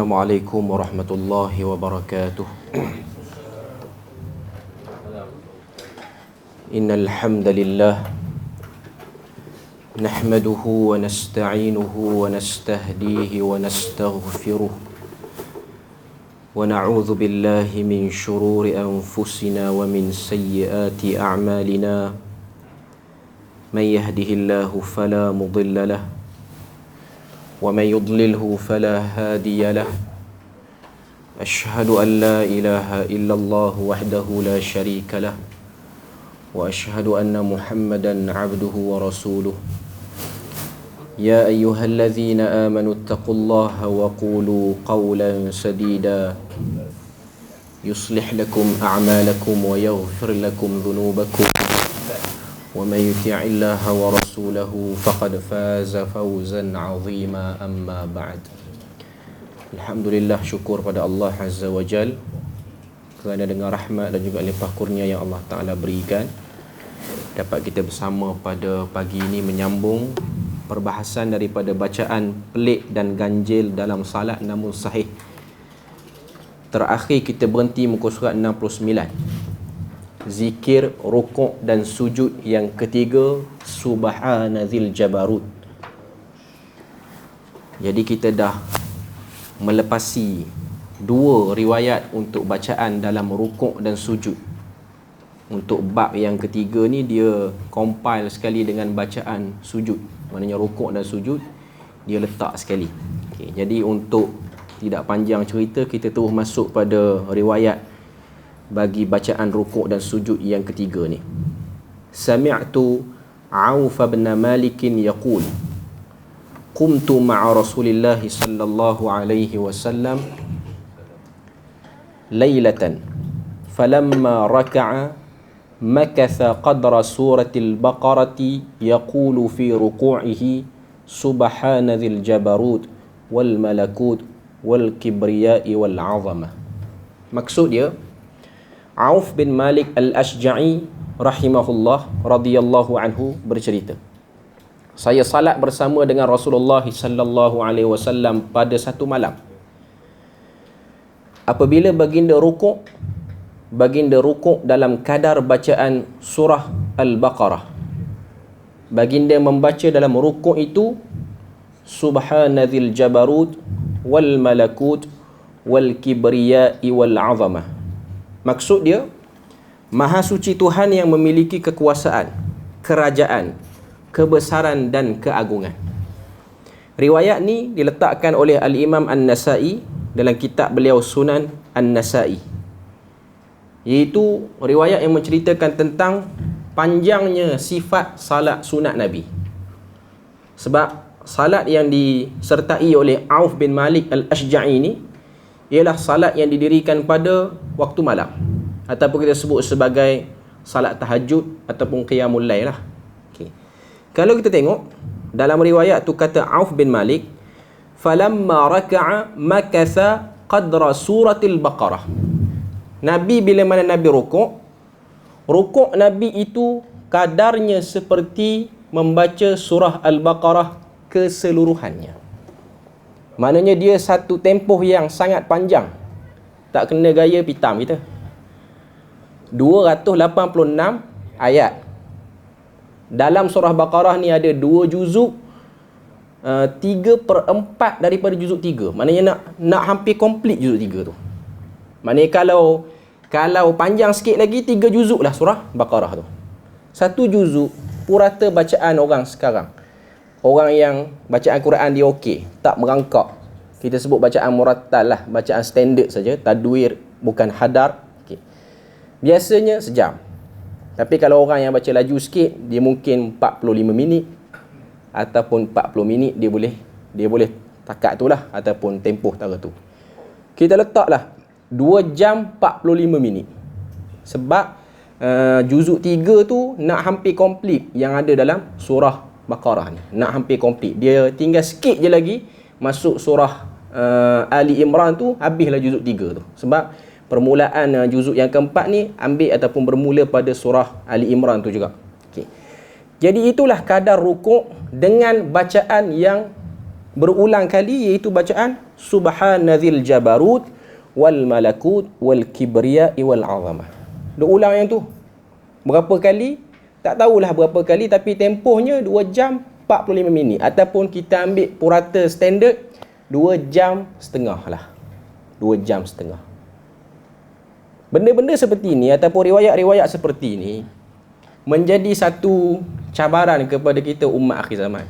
Assalamualaikum warahmatullahi wabarakatuh. Innal hamdalillah nahmaduhu wa nasta'inuhu wa nastahdihi wa nastaghfiruh wa na'udzu billahi min shururi anfusina wa min sayyiati a'malina. Man yahdihillahu fala mudilla lahu ومن يضلله فلا هادي له أشهد أن لا إله إلا الله وحده لا شريك له وأشهد أن محمدا عبده ورسوله يا أيها الذين آمنوا اتقوا الله وقولوا قولا سديدا يصلح لكم أعمالكم ويغفر لكم ذنوبكم ومن يطع الله ورسوله فقد فاز فوزا عظيما أما بعد. Alhamdulillah, syukur pada Allah Azza wa Jal kerana dengan rahmat dan juga limpah kurnia yang Allah Ta'ala berikan, dapat kita bersama pada pagi ini menyambung perbahasan daripada bacaan pelik dan ganjil dalam salat namun sahih. Terakhir kita berhenti muka surat 69, zikir rukuk dan sujud yang ketiga, Subhanazil Jabarut. Jadi kita dah melepasi dua riwayat untuk bacaan dalam rukuk dan sujud. Untuk bab yang ketiga ni dia compile sekali dengan bacaan sujud, maknanya rukuk dan sujud dia letak sekali. Okay, jadi untuk tidak panjang cerita, kita terus masuk pada riwayat bagi bacaan rukuk dan sujud yang ketiga ni. Sami'tu Auf bin Malik yaqul qumtu ma'a Rasulillah sallallahu alaihi wasallam laylatan falamma raka'a makatha qadra suratil baqarati yaqulu fi ruku'ihi subhanadzil jabarut wal malakut wal kibriya'i wal 'azamah. Maksud dia, Auf bin Malik al-Ashja'i rahimahullah radhiyallahu anhu bercerita, saya salat bersama dengan Rasulullah sallallahu alaihi wasallam pada satu malam. Apabila baginda rukuk dalam kadar bacaan surah Al-Baqarah. Baginda membaca dalam rukuk itu Subhanadzil Jabarut wal Malakut wal Kibriya'i wal 'Azamah. Maksud dia, Maha Suci Tuhan yang memiliki kekuasaan, kerajaan, kebesaran dan keagungan. Riwayat ni diletakkan oleh Al-Imam An-Nasa'i dalam kitab beliau Sunan An-Nasa'i, iaitu riwayat yang menceritakan tentang panjangnya sifat salat sunat Nabi. Sebab salat yang disertai oleh Auf bin Malik al-Ashja'i ni ialah salat yang didirikan pada waktu malam, ataupun kita sebut sebagai salat tahajud ataupun qiyamul lail lah. Okay. Kalau kita tengok dalam riwayat tu kata Auf bin Malik, falamma raka'a makatha qadra suratil Baqarah. Nabi bila mana Nabi rukuk Nabi itu kadarnya seperti membaca surah Al-Baqarah keseluruhannya. Maknanya dia satu tempoh yang sangat panjang. Tak kena gaya pitam kita. 286 ayat. Dalam surah Baqarah ni ada 2 juzuk, 3/4 daripada juzuk 3. Maknanya nak hampir komplit juzuk 3 tu. Maknanya kalau panjang sikit lagi, 3 juzuk lah surah Baqarah tu. Satu juzuk purata bacaan orang sekarang. Orang yang bacaan Quran dia okey, tak merangkak. Kita sebut bacaan murattal lah, bacaan standard saja, tadwir, bukan hadar. Okay. Biasanya sejam. Tapi kalau orang yang baca laju sikit, dia mungkin 45 minit ataupun 40 minit dia boleh takat tu lah, ataupun tempoh tara tu. Kita letaklah 2 jam 45 minit. Sebab juzuk 3 tu nak hampir komplit yang ada dalam surah Baqarah ni. Nak hampir komplit. Dia tinggal sikit je lagi masuk surah Ali Imran tu, habislah juzuk 3 tu. Sebab permulaan juzuk yang keempat ni ambil ataupun bermula pada surah Ali Imran tu juga. Okay. Jadi itulah kadar rukuk dengan bacaan yang berulang kali, iaitu bacaan subhanadzil jabarut wal malakut wal kibriya wal azamah. Dia ulang yang tu berapa kali tak tahulah berapa kali, tapi tempohnya 2 jam 45 minit, ataupun kita ambil purata standard 2 jam setengah lah. 2 jam setengah. Benda-benda seperti ini ataupun riwayat-riwayat seperti ini menjadi satu cabaran kepada kita umat akhir zaman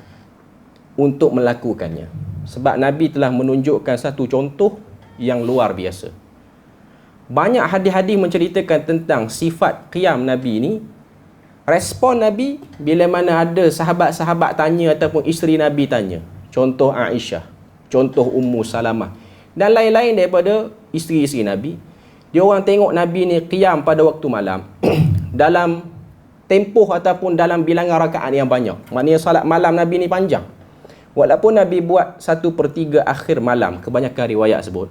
untuk melakukannya. Sebab Nabi telah menunjukkan satu contoh yang luar biasa. Banyak hadis-hadis menceritakan tentang sifat qiyam Nabi ni. Respon Nabi bila mana ada sahabat-sahabat tanya ataupun isteri Nabi tanya. Contoh Aisyah, contoh Ummu Salamah dan lain-lain daripada isteri-isteri Nabi. Dia orang tengok Nabi ni qiyam pada waktu malam dalam tempoh ataupun dalam bilangan rakaat yang banyak. Maknanya salat malam Nabi ni panjang. Walaupun Nabi buat 1/3 akhir malam, kebanyakan riwayat sebut,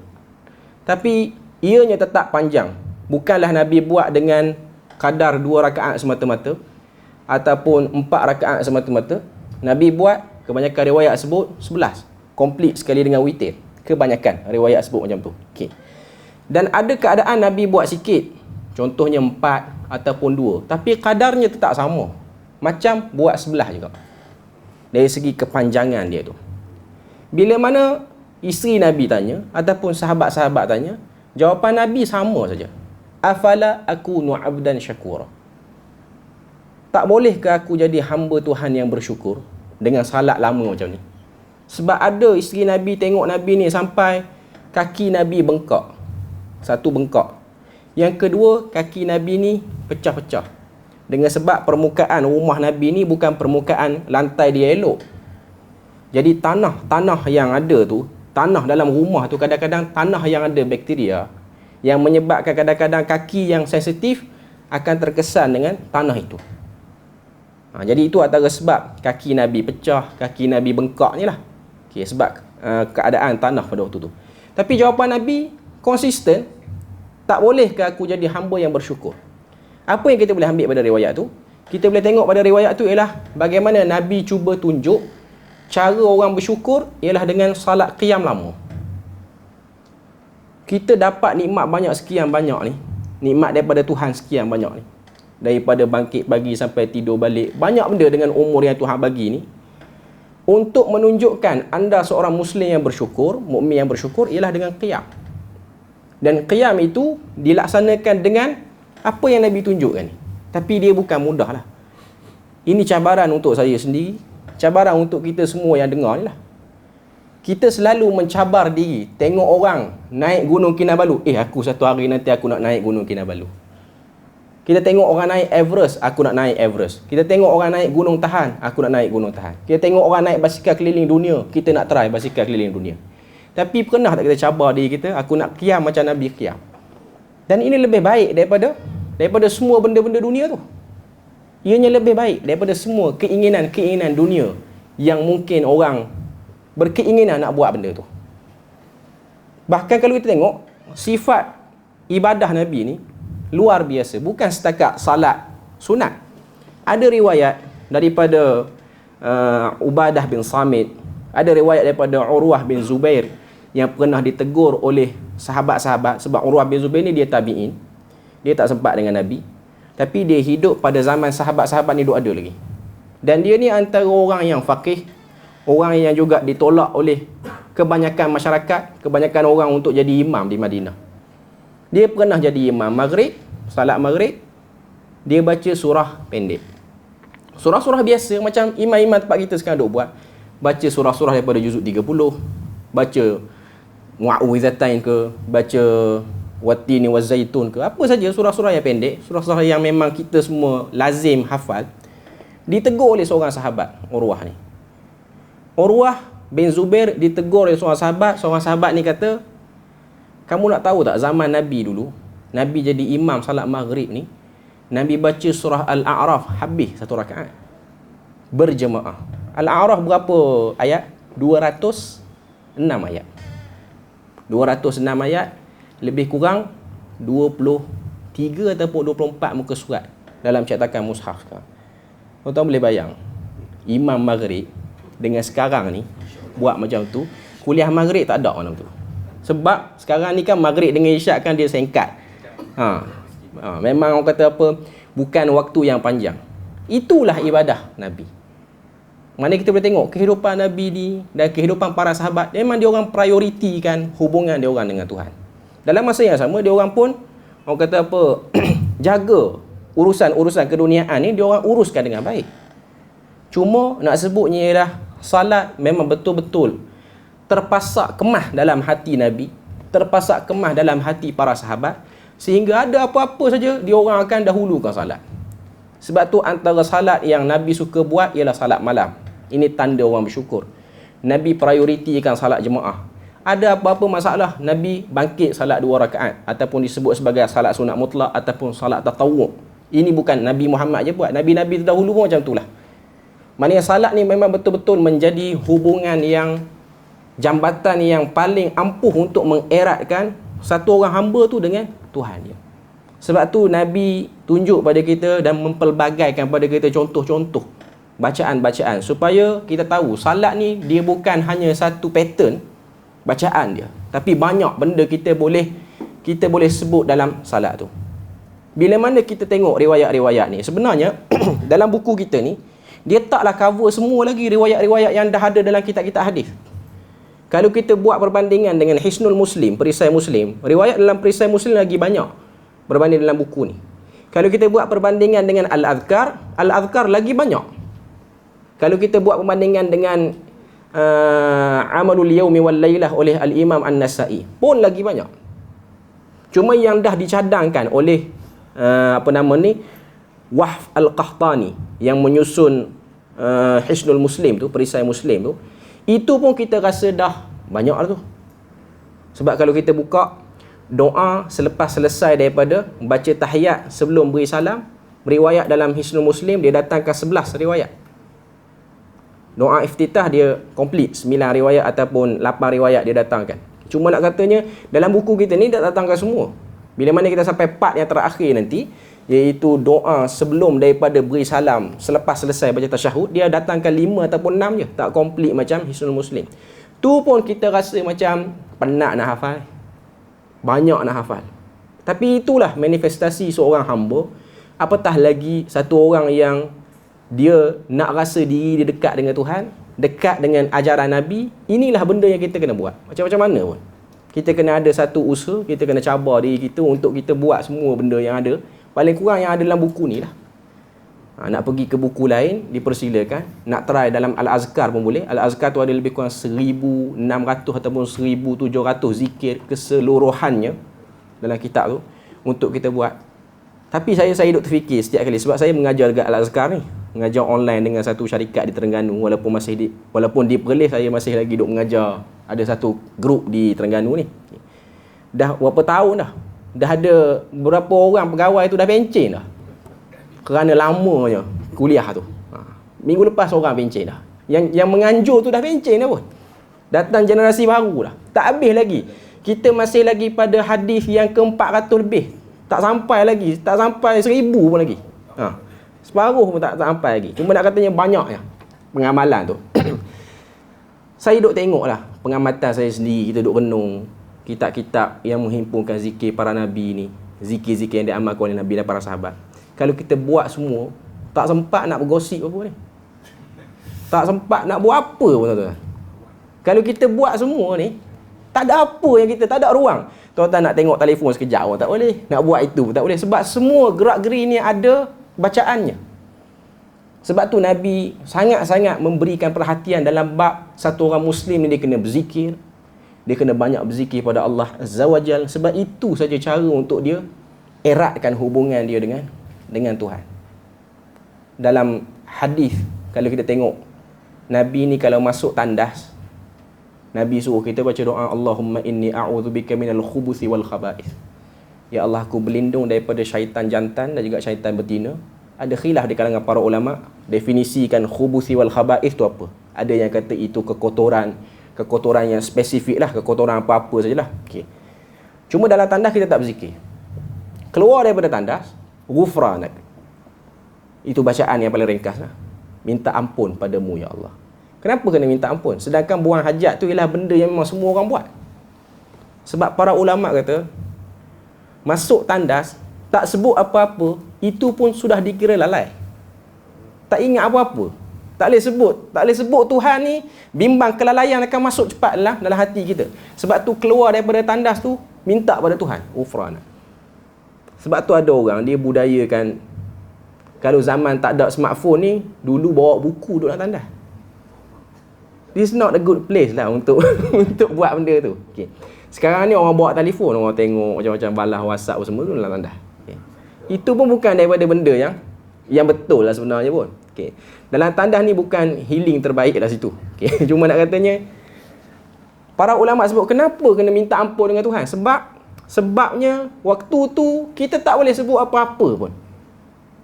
tapi ianya tetap panjang. Bukanlah Nabi buat dengan kadar 2 rakaat semata-mata ataupun 4 rakaat semata-mata. Nabi buat, kebanyakan riwayat sebut 11, komplit sekali dengan witir. Kebanyakan riwayat sebut macam tu. Okey. Dan ada keadaan Nabi buat sikit, contohnya 4 ataupun 2, tapi kadarnya tetap sama, macam buat 11 juga dari segi kepanjangan dia tu. Bila mana isteri Nabi tanya ataupun sahabat-sahabat tanya, jawapan Nabi sama saja. Afala akunu abdan syakura. Tak boleh ke aku jadi hamba Tuhan yang bersyukur dengan salat lama macam ni? Sebab ada isteri Nabi tengok Nabi ni sampai kaki Nabi bengkak. Satu bengkak. Yang kedua, kaki Nabi ni pecah-pecah. Dengan sebab permukaan rumah Nabi ni bukan permukaan lantai dia elok. Jadi tanah yang ada tu, tanah dalam rumah tu kadang-kadang tanah yang ada bakteria yang menyebabkan kadang-kadang kaki yang sensitif akan terkesan dengan tanah itu. Jadi itu antara sebab kaki Nabi pecah, kaki Nabi bengkak ni lah. Okay, sebab keadaan tanah pada waktu tu. Tapi jawapan Nabi konsisten. Tak boleh ke aku jadi hamba yang bersyukur? Apa yang kita boleh ambil pada riwayat tu? Kita boleh tengok pada riwayat tu ialah bagaimana Nabi cuba tunjuk cara orang bersyukur ialah dengan salat qiyam lama. Kita dapat nikmat banyak sekian banyak ni. Nikmat daripada Tuhan sekian banyak ni. Daripada bangkit pagi sampai tidur balik. Banyak benda dengan umur yang Tuhan bagi ni. Untuk menunjukkan anda seorang Muslim yang bersyukur, mukmin yang bersyukur ialah dengan qiyam. Dan qiyam itu dilaksanakan dengan apa yang Nabi tunjukkan ni. Tapi dia bukan mudah lah. Ini cabaran untuk saya sendiri, cabaran untuk kita semua yang dengar ni lah. Kita selalu mencabar diri. Tengok orang naik Gunung Kinabalu. Aku satu hari nanti aku nak naik Gunung Kinabalu. Kita tengok orang naik Everest, aku nak naik Everest. Kita tengok orang naik Gunung Tahan, aku nak naik Gunung Tahan. Kita tengok orang naik basikal keliling dunia, kita nak try basikal keliling dunia. Tapi pernah tak kita cabar diri kita, aku nak qiyam macam Nabi qiyam. Dan ini lebih baik daripada semua benda-benda dunia tu. Ianya lebih baik daripada semua keinginan-keinginan dunia yang mungkin orang berkeinginan nak buat benda tu. Bahkan kalau kita tengok sifat ibadah Nabi ni luar biasa, bukan setakat salat sunat. Ada riwayat daripada Ubadah bin Samit, ada riwayat daripada Urwah bin Zubair yang pernah ditegur oleh sahabat-sahabat. Sebab Urwah bin Zubair ni dia tabi'in, dia tak sempat dengan Nabi, tapi dia hidup pada zaman sahabat-sahabat ni duk ada lagi. Dan dia ni antara orang yang faqih, orang yang juga ditolak oleh kebanyakan masyarakat, kebanyakan orang untuk jadi imam di Madinah. Dia pernah jadi imam maghrib, salat maghrib, dia baca surah pendek. Surah-surah biasa macam imam-imam tempat kita sekarang duk buat. Baca surah-surah daripada juzuk 30, baca Mu'awwizatain ke, baca Wattini Wazzaitun ke, apa saja surah-surah yang pendek, surah-surah yang memang kita semua lazim hafal. Ditegur oleh seorang sahabat, Urwah ni. Urwah bin Zubair ditegur oleh seorang sahabat ni kata, kamu nak tahu tak zaman Nabi dulu, Nabi jadi imam salat maghrib ni, Nabi baca surah Al-A'raf habis satu rakaat berjemaah. Al-A'raf berapa ayat? 206 ayat. 206 ayat, lebih kurang 23 ataupun 24 muka surat dalam cetakan mushaf sekarang. Tuan-tuan boleh bayang, imam maghrib dengan sekarang ni buat macam tu. Kuliah maghrib tak ada orang tu. Sebab sekarang ni kan maghrib dengan isyak kan dia singkat. Memang orang kata apa, bukan waktu yang panjang. Itulah ibadah Nabi. Mana kita boleh tengok kehidupan Nabi ni dan kehidupan para sahabat, memang dia orang prioritikan hubungan dia orang dengan Tuhan. Dalam masa yang sama, dia orang pun orang kata apa jaga urusan-urusan keduniaan ni dia orang uruskan dengan baik. Cuma nak sebutnya ialah salat memang betul-betul terpasak kemah dalam hati Nabi, terpasak kemah dalam hati para sahabat, sehingga ada apa-apa saja dia orang akan dahulukan salat. Sebab tu antara salat yang Nabi suka buat ialah salat malam. Ini tanda orang bersyukur. Nabi prioritikan salat jemaah. Ada apa-apa masalah, Nabi bangkit salat 2 rakaat ataupun disebut sebagai salat sunat mutlak ataupun salat tatawwu'. Ini bukan Nabi Muhammad je buat. Nabi-nabi terdahulu pun macam itulah. Maknanya salat ni memang betul-betul menjadi hubungan yang jambatan yang paling ampuh untuk mengeratkan satu orang hamba tu dengan Tuhan dia. Sebab tu Nabi tunjuk pada kita dan mempelbagaikan pada kita contoh-contoh bacaan-bacaan supaya kita tahu salat ni dia bukan hanya satu pattern bacaan dia, tapi banyak benda kita boleh sebut dalam salat tu. Bila mana kita tengok riwayat-riwayat ni, sebenarnya dalam buku kita ni dia taklah cover semua lagi riwayat-riwayat yang dah ada dalam kitab-kitab hadis. Kalau kita buat perbandingan dengan Hisnul Muslim, perisai Muslim, riwayat dalam perisai Muslim lagi banyak berbanding dalam buku ni. Kalau kita buat perbandingan dengan Al-Adhkar lagi banyak. Kalau kita buat perbandingan dengan Amalul Yawmi wal Lailah oleh Al-Imam An-Nasa'i pun lagi banyak. Cuma yang dah dicadangkan oleh Wahf Al-Qahtani yang menyusun Hisnul Muslim tu, perisai Muslim tu, itu pun kita rasa dah banyak lah tu. Sebab kalau kita buka doa selepas selesai daripada baca tahiyat sebelum beri salam, riwayat dalam Hisnul Muslim dia datangkan 11 riwayat. Doa iftitah dia komplit 9 riwayat ataupun 8 riwayat dia datangkan. Cuma nak katanya dalam buku kita ni tak datangkan semua. Bila mana kita sampai part yang terakhir nanti, iaitu doa sebelum daripada beri salam selepas selesai baca tasyahud, dia datangkan 5 ataupun 6 je, tak komplit macam Hisnul Muslim. Tu pun kita rasa macam penat nak hafal, banyak nak hafal. Tapi itulah manifestasi seorang hamba, apatah lagi satu orang yang dia nak rasa diri dia dekat dengan Tuhan, dekat dengan ajaran Nabi. Inilah benda yang kita kena buat. Macam-macam mana pun kita kena ada satu usaha, kita kena cabar diri kita untuk kita buat semua benda yang ada, paling kurang yang ada dalam buku ni lah. Nak pergi ke buku lain dipersilakan, nak try dalam Al-Azkar pun boleh. Al-Azkar tu ada lebih kurang 1600 ataupun 1700 zikir keseluruhannya dalam kitab tu untuk kita buat. Tapi saya duk terfikir setiap kali, sebab saya mengajar dekat Al-Azkar ni, mengajar online dengan satu syarikat di Terengganu. Walaupun di Perlis saya masih lagi duk mengajar, ada satu grup di Terengganu ni. Dah berapa tahun dah. Dah ada beberapa orang pegawai tu dah pencen dah. Kerana lamanya kuliah tu. Minggu lepas orang pencen dah. Yang menganjur tu dah pencen dah pun. Datang generasi baru dah. Tak habis lagi. Kita masih lagi pada hadis yang ke-400 lebih. Tak sampai lagi. Tak sampai 1000 pun lagi. Separuh pun tak sampai lagi. Cuma nak katanya banyak ya pengamalan tu. Saya duk tengok lah pengamatan saya sendiri. Kita duk renung kitab-kitab yang menghimpunkan zikir para Nabi ni, zikir-zikir yang diamalkan oleh Nabi dan para sahabat. Kalau kita buat semua, tak sempat nak bergosip apa ni. Tak sempat nak buat apa pun tuan-tuan. Kalau kita buat semua ni, tak ada apa yang kita, tak ada ruang. Tuan-tuan nak tengok telefon sekejap pun tak boleh. Nak buat itu pun tak boleh. Sebab semua gerak-geri ni ada bacaannya. Sebab tu Nabi sangat-sangat memberikan perhatian dalam bab satu orang Muslim ni dia kena berzikir. Dia kena banyak berzikir pada Allah Azza wa Jal. Sebab itu saja cara untuk dia eratkan hubungan dia dengan Tuhan. Dalam hadis kalau kita tengok, Nabi ni kalau masuk tandas, Nabi suruh kita baca doa, Allahumma inni a'udzubika minal khubuthi wal khaba'ith. Ya Allah, aku berlindung daripada syaitan jantan dan juga syaitan betina. Ada khilaf di kalangan para ulama definisikan khubuthi wal khaba'ith tu apa. Ada yang kata itu kekotoran yang spesifik lah, kekotoran apa-apa sajalah. Okay. Cuma dalam tandas kita tak berzikir. Keluar daripada tandas, ghufranak. Itu bacaan yang paling ringkas lah. Minta ampun padamu ya Allah. Kenapa kena minta ampun? Sedangkan buang hajat tu ialah benda yang memang semua orang buat. Sebab para ulama kata, masuk tandas, tak sebut apa-apa, itu pun sudah dikira lalai. Tak ingat apa-apa. Tak boleh sebut Tuhan ni, bimbang kelalaian akan masuk cepat dalam hati kita. Sebab tu keluar daripada tandas tu, minta pada Tuhan. Ufrana. Sebab tu ada orang, dia budayakan, kalau zaman tak ada smartphone ni, dulu bawa buku duduk dalam tandas. This is not a good place lah untuk untuk buat benda tu. Okay. Sekarang ni orang bawa telefon, orang tengok macam-macam balas WhatsApp semua tu dalam tandas. Okay. Itu pun bukan daripada benda yang betul lah sebenarnya pun. Okay. Dalam tandas ni bukan healing terbaik lah situ. Okay. Cuma nak katanya, para ulama sebut kenapa kena minta ampun dengan Tuhan? Sebabnya waktu tu kita tak boleh sebut apa-apa pun.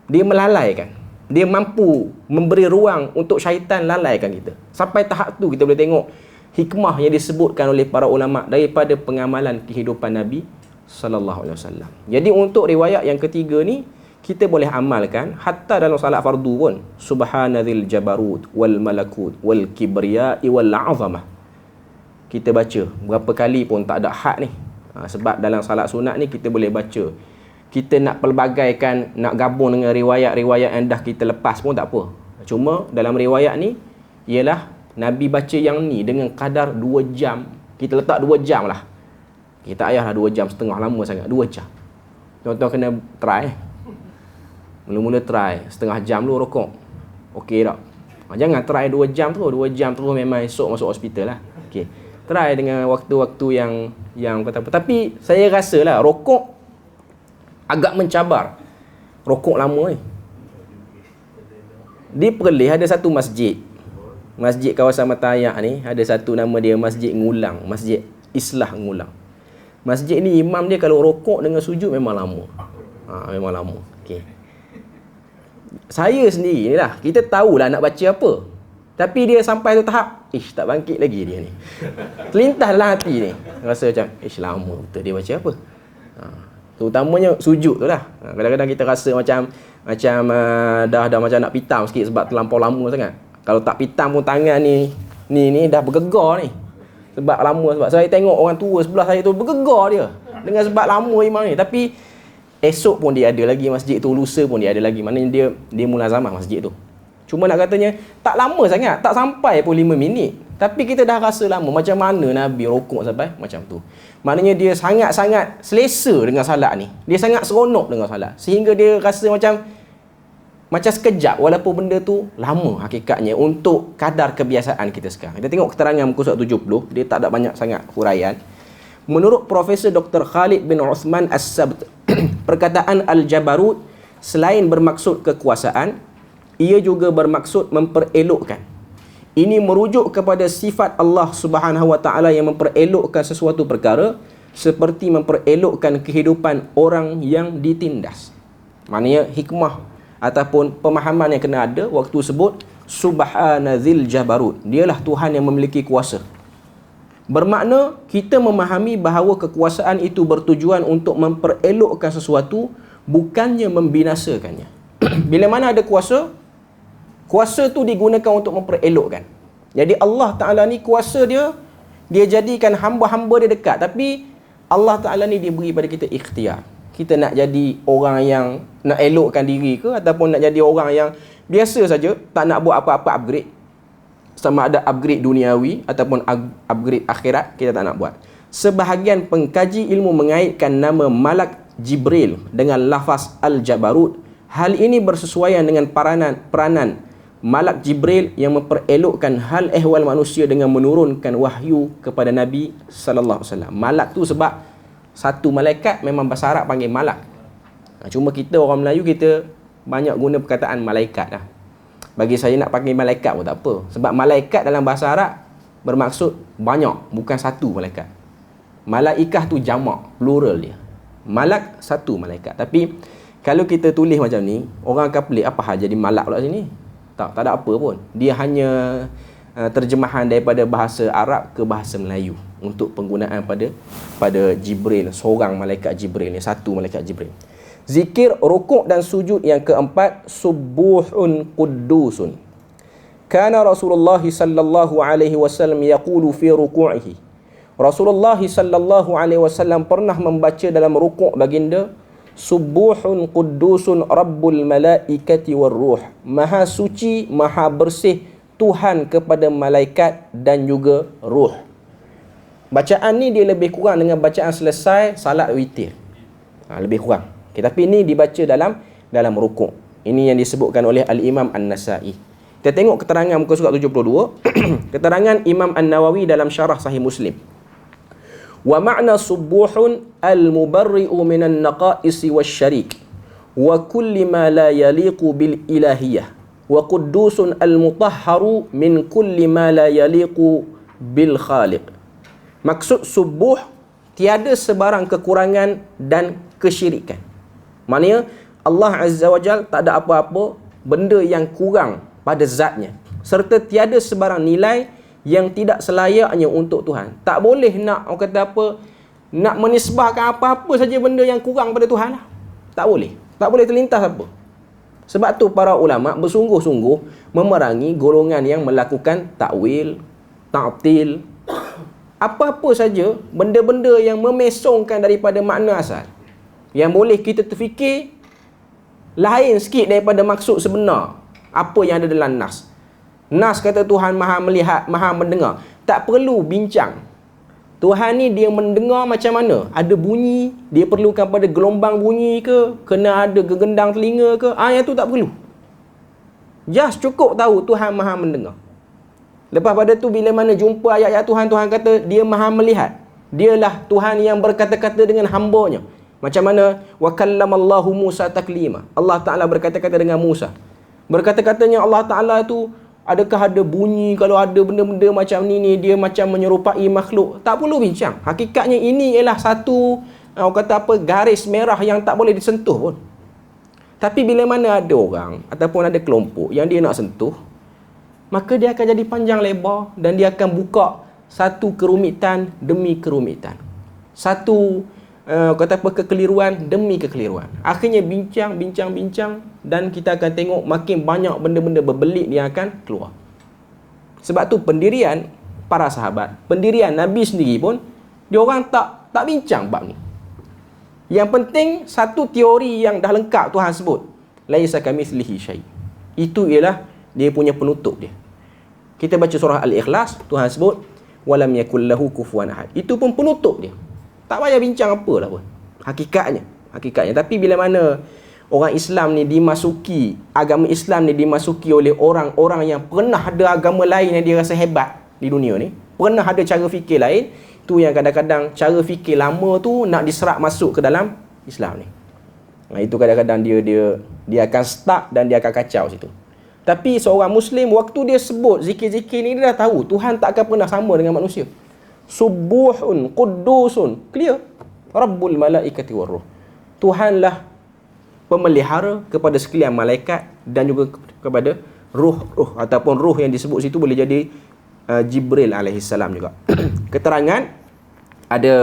Dia melalaikan. Dia mampu memberi ruang untuk syaitan lalaikan kita. Sampai tahap tu kita boleh tengok hikmah yang disebutkan oleh para ulama daripada pengamalan kehidupan Nabi sallallahu alaihi wasallam. Jadi untuk riwayat yang ketiga ni, kita boleh amalkan hatta dalam salat fardu pun. Subhanadzil jabarut wal malakut wal kibriya'i wal 'azamah. Kita baca berapa kali pun tak ada had ni. Sebab dalam salat sunat ni kita boleh baca. Kita nak pelbagaikan, nak gabung dengan riwayat-riwayat yang dah kita lepas pun tak apa. Cuma dalam riwayat ni ialah Nabi baca yang ni dengan kadar 2 jam. Kita letak 2 jam lah. Kita ayahlah 2 jam setengah, lama sangat. 2 jam. Tuan-tuan kena try. Mula-mula try setengah jam dulu rokok. Okey tak? Jangan try 2 jam terus. 2 jam terus memang esok masuk hospital lah. Okey. Try dengan waktu-waktu yang kata apa. Tapi saya rasa lah rokok agak mencabar. Rokok lama ni. Di Perlis ada satu masjid. Masjid kawasan Matayak ni ada satu nama dia Masjid Ngulang, Masjid Islah Ngulang. Masjid ni imam dia kalau rokok dengan sujud memang lama. Memang lama. Okey. Saya sendiri ni lah, kita tahulah nak baca apa. Tapi dia sampai tu tahap, tak bangkit lagi dia ni. Terlintas dalam hati ni. Rasa macam, lama betul dia baca apa. Terutamanya sujud tu lah. Kadang-kadang kita rasa macam dah macam nak pitam sikit sebab terlampau lama sangat. Kalau tak pitam pun tangan ni dah bergegar ni. Sebab lama, sebab saya tengok orang tua sebelah saya tu bergegar dia. Dengan sebab lama imam ni. Tapi esok pun dia ada lagi masjid tu, lusa pun dia ada lagi. Maknanya dia mulazamah masjid tu. Cuma nak katanya tak lama sangat, tak sampai pun 5 minit. Tapi kita dah rasa lama. Macam mana Nabi rokok sampai macam tu. Maknanya dia sangat-sangat selesa dengan salat ni. Dia sangat seronok dengan salat. Sehingga dia rasa macam sekejap walaupun benda tu lama hakikatnya untuk kadar kebiasaan kita sekarang. Kita tengok keterangan muka surat 70. Dia tak ada banyak sangat huraian. Menurut Profesor Dr. Khalid bin Uthman As-Sabt, perkataan Al-Jabarut selain bermaksud kekuasaan, ia juga bermaksud memperelokkan. Ini merujuk kepada sifat Allah Subhanahu Wa Taala yang memperelokkan sesuatu perkara seperti memperelokkan kehidupan orang yang ditindas. Maknanya hikmah ataupun pemahaman yang kena ada waktu sebut Subhanadzil Jabarut. Dialah Tuhan yang memiliki kuasa. Bermakna kita memahami bahawa kekuasaan itu bertujuan untuk memperelokkan sesuatu, bukannya membinasakannya. Bila mana ada kuasa, kuasa tu digunakan untuk memperelokkan. Jadi Allah Ta'ala ni kuasa dia jadikan hamba-hamba dia dekat. Tapi Allah Ta'ala ni dia beri pada kita ikhtiar. Kita nak jadi orang yang nak elokkan diri ke, ataupun nak jadi orang yang biasa saja, tak nak buat apa-apa upgrade. Sama ada upgrade duniawi ataupun upgrade akhirat, kita tak nak buat. Sebahagian pengkaji ilmu mengaitkan nama Malak Jibril dengan lafaz Al-Jabarut. Hal ini bersesuaian dengan peranan Malak Jibril yang memperelokkan hal ehwal manusia dengan menurunkan wahyu kepada Nabi sallallahu alaihi wasallam. Malak tu sebab satu malaikat memang bahasa Arab panggil malak. Cuma kita orang Melayu kita banyak guna perkataan malaikat lah. Bagi saya nak panggil malaikat pun tak apa. Sebab malaikat dalam bahasa Arab bermaksud banyak, bukan satu malaikat. Malaikah tu jamak, plural dia. Malak satu malaikat. Tapi kalau kita tulis macam ni, orang akan pelik, apa hal jadi malak pula sini? Tak ada apa pun. Dia hanya terjemahan daripada bahasa Arab ke bahasa Melayu untuk penggunaan pada Jibril, seorang malaikat Jibril ni, satu malaikat Jibril. Zikir, rukuk dan sujud yang keempat, subuhun qudusun. kana Rasulullah sallallahu alaihi wasallam yaqulu fi ruku'ihi. Rasulullah sallallahu alaihi wasallam pernah membaca dalam rukuk baginda, Subuhun Quddusun Rabbul Malaikati war Ruh. Maha suci, maha bersih Tuhan kepada malaikat dan juga ruh. Bacaan ni dia lebih kurang dengan bacaan selesai salat witir. Lebih kurang. Okay, tapi ini dibaca dalam rukuk. Ini yang disebutkan oleh Al-Imam An-Nasa'i. Kita tengok keterangan muka surat 72. Keterangan Imam An-Nawawi dalam syarah Sahih Muslim. Wa ma'na subuhun al-mubarri'u minan naqa'isi wasyarik wa kulli ma la yaliqu bil ilahiyah wa quddusun al-mutahharu min kulli ma la yaliqu bil khaliq. Maksud subuh, tiada sebarang kekurangan dan kesyirikan. Maknanya Allah Azza wa Jal tak ada apa-apa benda yang kurang pada zatnya, serta tiada sebarang nilai yang tidak selayaknya untuk Tuhan. Tak boleh nak, orang kata apa, nak menisbahkan apa-apa saja benda yang kurang pada Tuhan lah. Tak boleh. Tak boleh terlintas apa. Sebab tu para ulama bersungguh-sungguh memerangi golongan yang melakukan takwil, ta'til, apa-apa saja benda-benda yang memesongkan daripada makna asal, yang boleh kita terfikir lain sikit daripada maksud sebenar apa yang ada dalam nas. Nas kata Tuhan maha melihat, maha mendengar. Tak perlu bincang. Tuhan ni dia mendengar macam mana? Ada bunyi, dia perlukan pada gelombang bunyi ke? Kena ada gegendang telinga ke? Yang tu tak perlu. Just cukup tahu Tuhan maha mendengar. Lepas pada tu bila mana jumpa ayat-ayat Tuhan, Tuhan kata dia maha melihat. Dialah Tuhan yang berkata-kata dengan hamba-Nya. Macam mana? Wa kallamallahu Musa taklima. Allah Ta'ala berkata-kata dengan Musa. Berkata-katanya Allah Ta'ala tu, adakah ada bunyi? Kalau ada benda-benda macam ni, dia macam menyerupai makhluk. Tak perlu bincang. Hakikatnya ini ialah satu, orang kata apa, garis merah yang tak boleh disentuh pun. Tapi bila mana ada orang ataupun ada kelompok yang dia nak sentuh, maka dia akan jadi panjang lebar dan dia akan buka satu kerumitan demi kerumitan. Satu kata apa, kekeliruan demi kekeliruan. Akhirnya bincang dan kita akan tengok makin banyak benda-benda berbelit yang akan keluar. Sebab tu pendirian para sahabat, pendirian Nabi sendiri pun dia orang tak bincang bab ni. Yang penting satu teori yang dah lengkap Tuhan sebut, laisa kamitslihi syai'. Itu ialah dia punya penutup dia. Kita baca surah Al-Ikhlas, Tuhan sebut walam yakul lahu kufuwan ahad. Itu pun penutup dia. Tak payah bincang apalah pun. Hakikatnya. Tapi bila mana orang Islam ni dimasuki, agama Islam ni dimasuki oleh orang-orang yang pernah ada agama lain yang dia rasa hebat di dunia ni, pernah ada cara fikir lain, tu yang kadang-kadang cara fikir lama tu nak diserap masuk ke dalam Islam ni. Itu kadang-kadang dia akan stuck dan dia akan kacau situ. Tapi seorang Muslim, waktu dia sebut zikir-zikir ni, dia dah tahu Tuhan tak akan pernah sama dengan manusia. Subuhun Quddusun, clear, Rabbul Malaikati war Ruh. Tuhanlah pemelihara kepada sekalian malaikat dan juga kepada ruh ataupun ruh yang disebut situ boleh jadi Jibril alaihissalam juga. Keterangan ada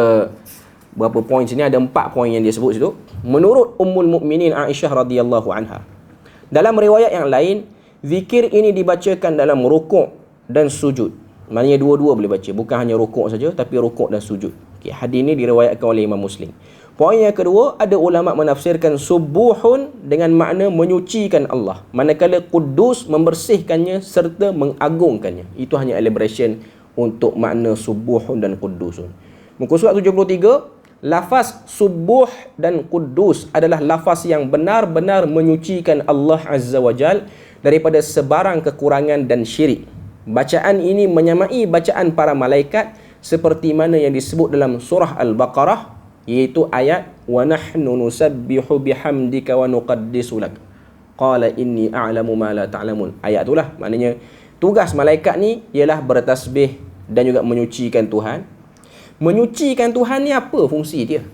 berapa poin sini, ada 4 poin yang dia sebut situ. Menurut Ummul Mukminin Aisyah radhiyallahu anha, dalam riwayat yang lain, zikir ini dibacakan dalam rukuk dan sujud. Maknanya dua-dua boleh baca, bukan hanya rukuk saja tapi rukuk dan sujud. Hadis ini diriwayatkan oleh Imam Muslim. Poin yang kedua, ada ulama menafsirkan subuhun dengan makna menyucikan Allah, manakala Quddus membersihkannya serta mengagungkannya. Itu hanya elaboration untuk makna subuhun dan Quddusun. Muka surat 73, lafaz subuh dan Quddus adalah lafaz yang benar-benar menyucikan Allah Azza wa Jal daripada sebarang kekurangan dan syirik. Bacaan ini menyamai bacaan para malaikat seperti mana yang disebut dalam surah Al-Baqarah, iaitu ayat wa nahnu nusabbihu bihamdika wa nuqaddisu lak qala inni a'lamu ma la ta'lamun. Ayat itulah maknanya tugas malaikat ni ialah bertasbih dan juga menyucikan Tuhan. Menyucikan Tuhan ni apa fungsi dia?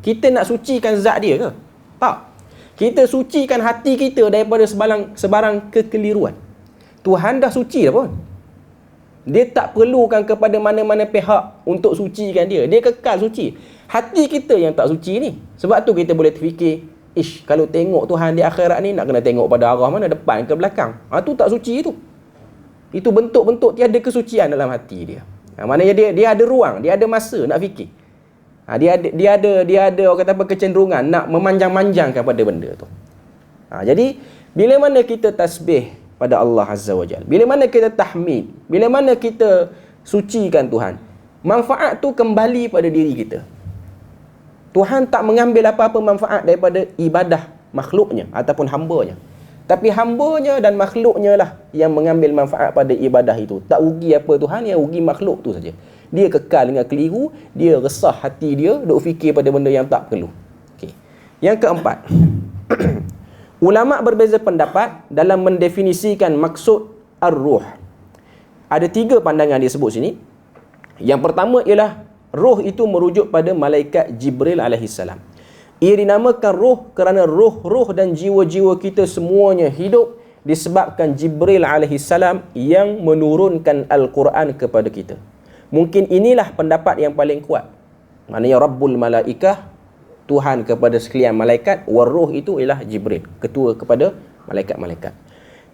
Kita nak sucikan zat dia ke? Tak. Kita sucikan hati kita daripada sebarang kekeliruan. Tuhan dah suci dah pun. Dia tak perlukan kepada mana-mana pihak untuk sucikan dia. Dia kekal suci. Hati kita yang tak suci ni. Sebab tu kita boleh terfikir, kalau tengok Tuhan di akhirat ni, nak kena tengok pada arah mana, depan ke belakang. Tu tak suci tu. Itu bentuk-bentuk tiada kesucian dalam hati dia. Maknanya dia ada ruang, dia ada masa nak fikir. Dia ada orang kata apa, kecenderungan nak memanjang-manjangkan pada benda tu. Jadi bila mana kita tasbih pada Allah Azza wa Jalla, bila mana kita tahmid, bila mana kita sucikan Tuhan, manfaat tu kembali pada diri kita. Tuhan tak mengambil apa-apa manfaat daripada ibadah makhluknya ataupun hambanya. Tapi hambanya dan makhluknya lah yang mengambil manfaat pada ibadah itu. Tak rugi apa Tuhan, yang rugi makhluk tu saja. Dia kekal dengan keliru, dia resah hati dia, duk fikir pada benda yang tak perlu. Okay. Yang keempat, ulama berbeza pendapat dalam mendefinisikan maksud ar-ruh. Ada 3 pandangan dia sebut sini. Yang pertama ialah roh itu merujuk pada malaikat Jibril alaihissalam. Ia dinamakan roh kerana roh-roh dan jiwa-jiwa kita semuanya hidup disebabkan Jibril alaihissalam yang menurunkan Al-Quran kepada kita. Mungkin inilah pendapat yang paling kuat. Maknanya Rabbul Malaikah, Tuhan kepada sekalian malaikat, waruh itu ialah Jibril, ketua kepada malaikat-malaikat.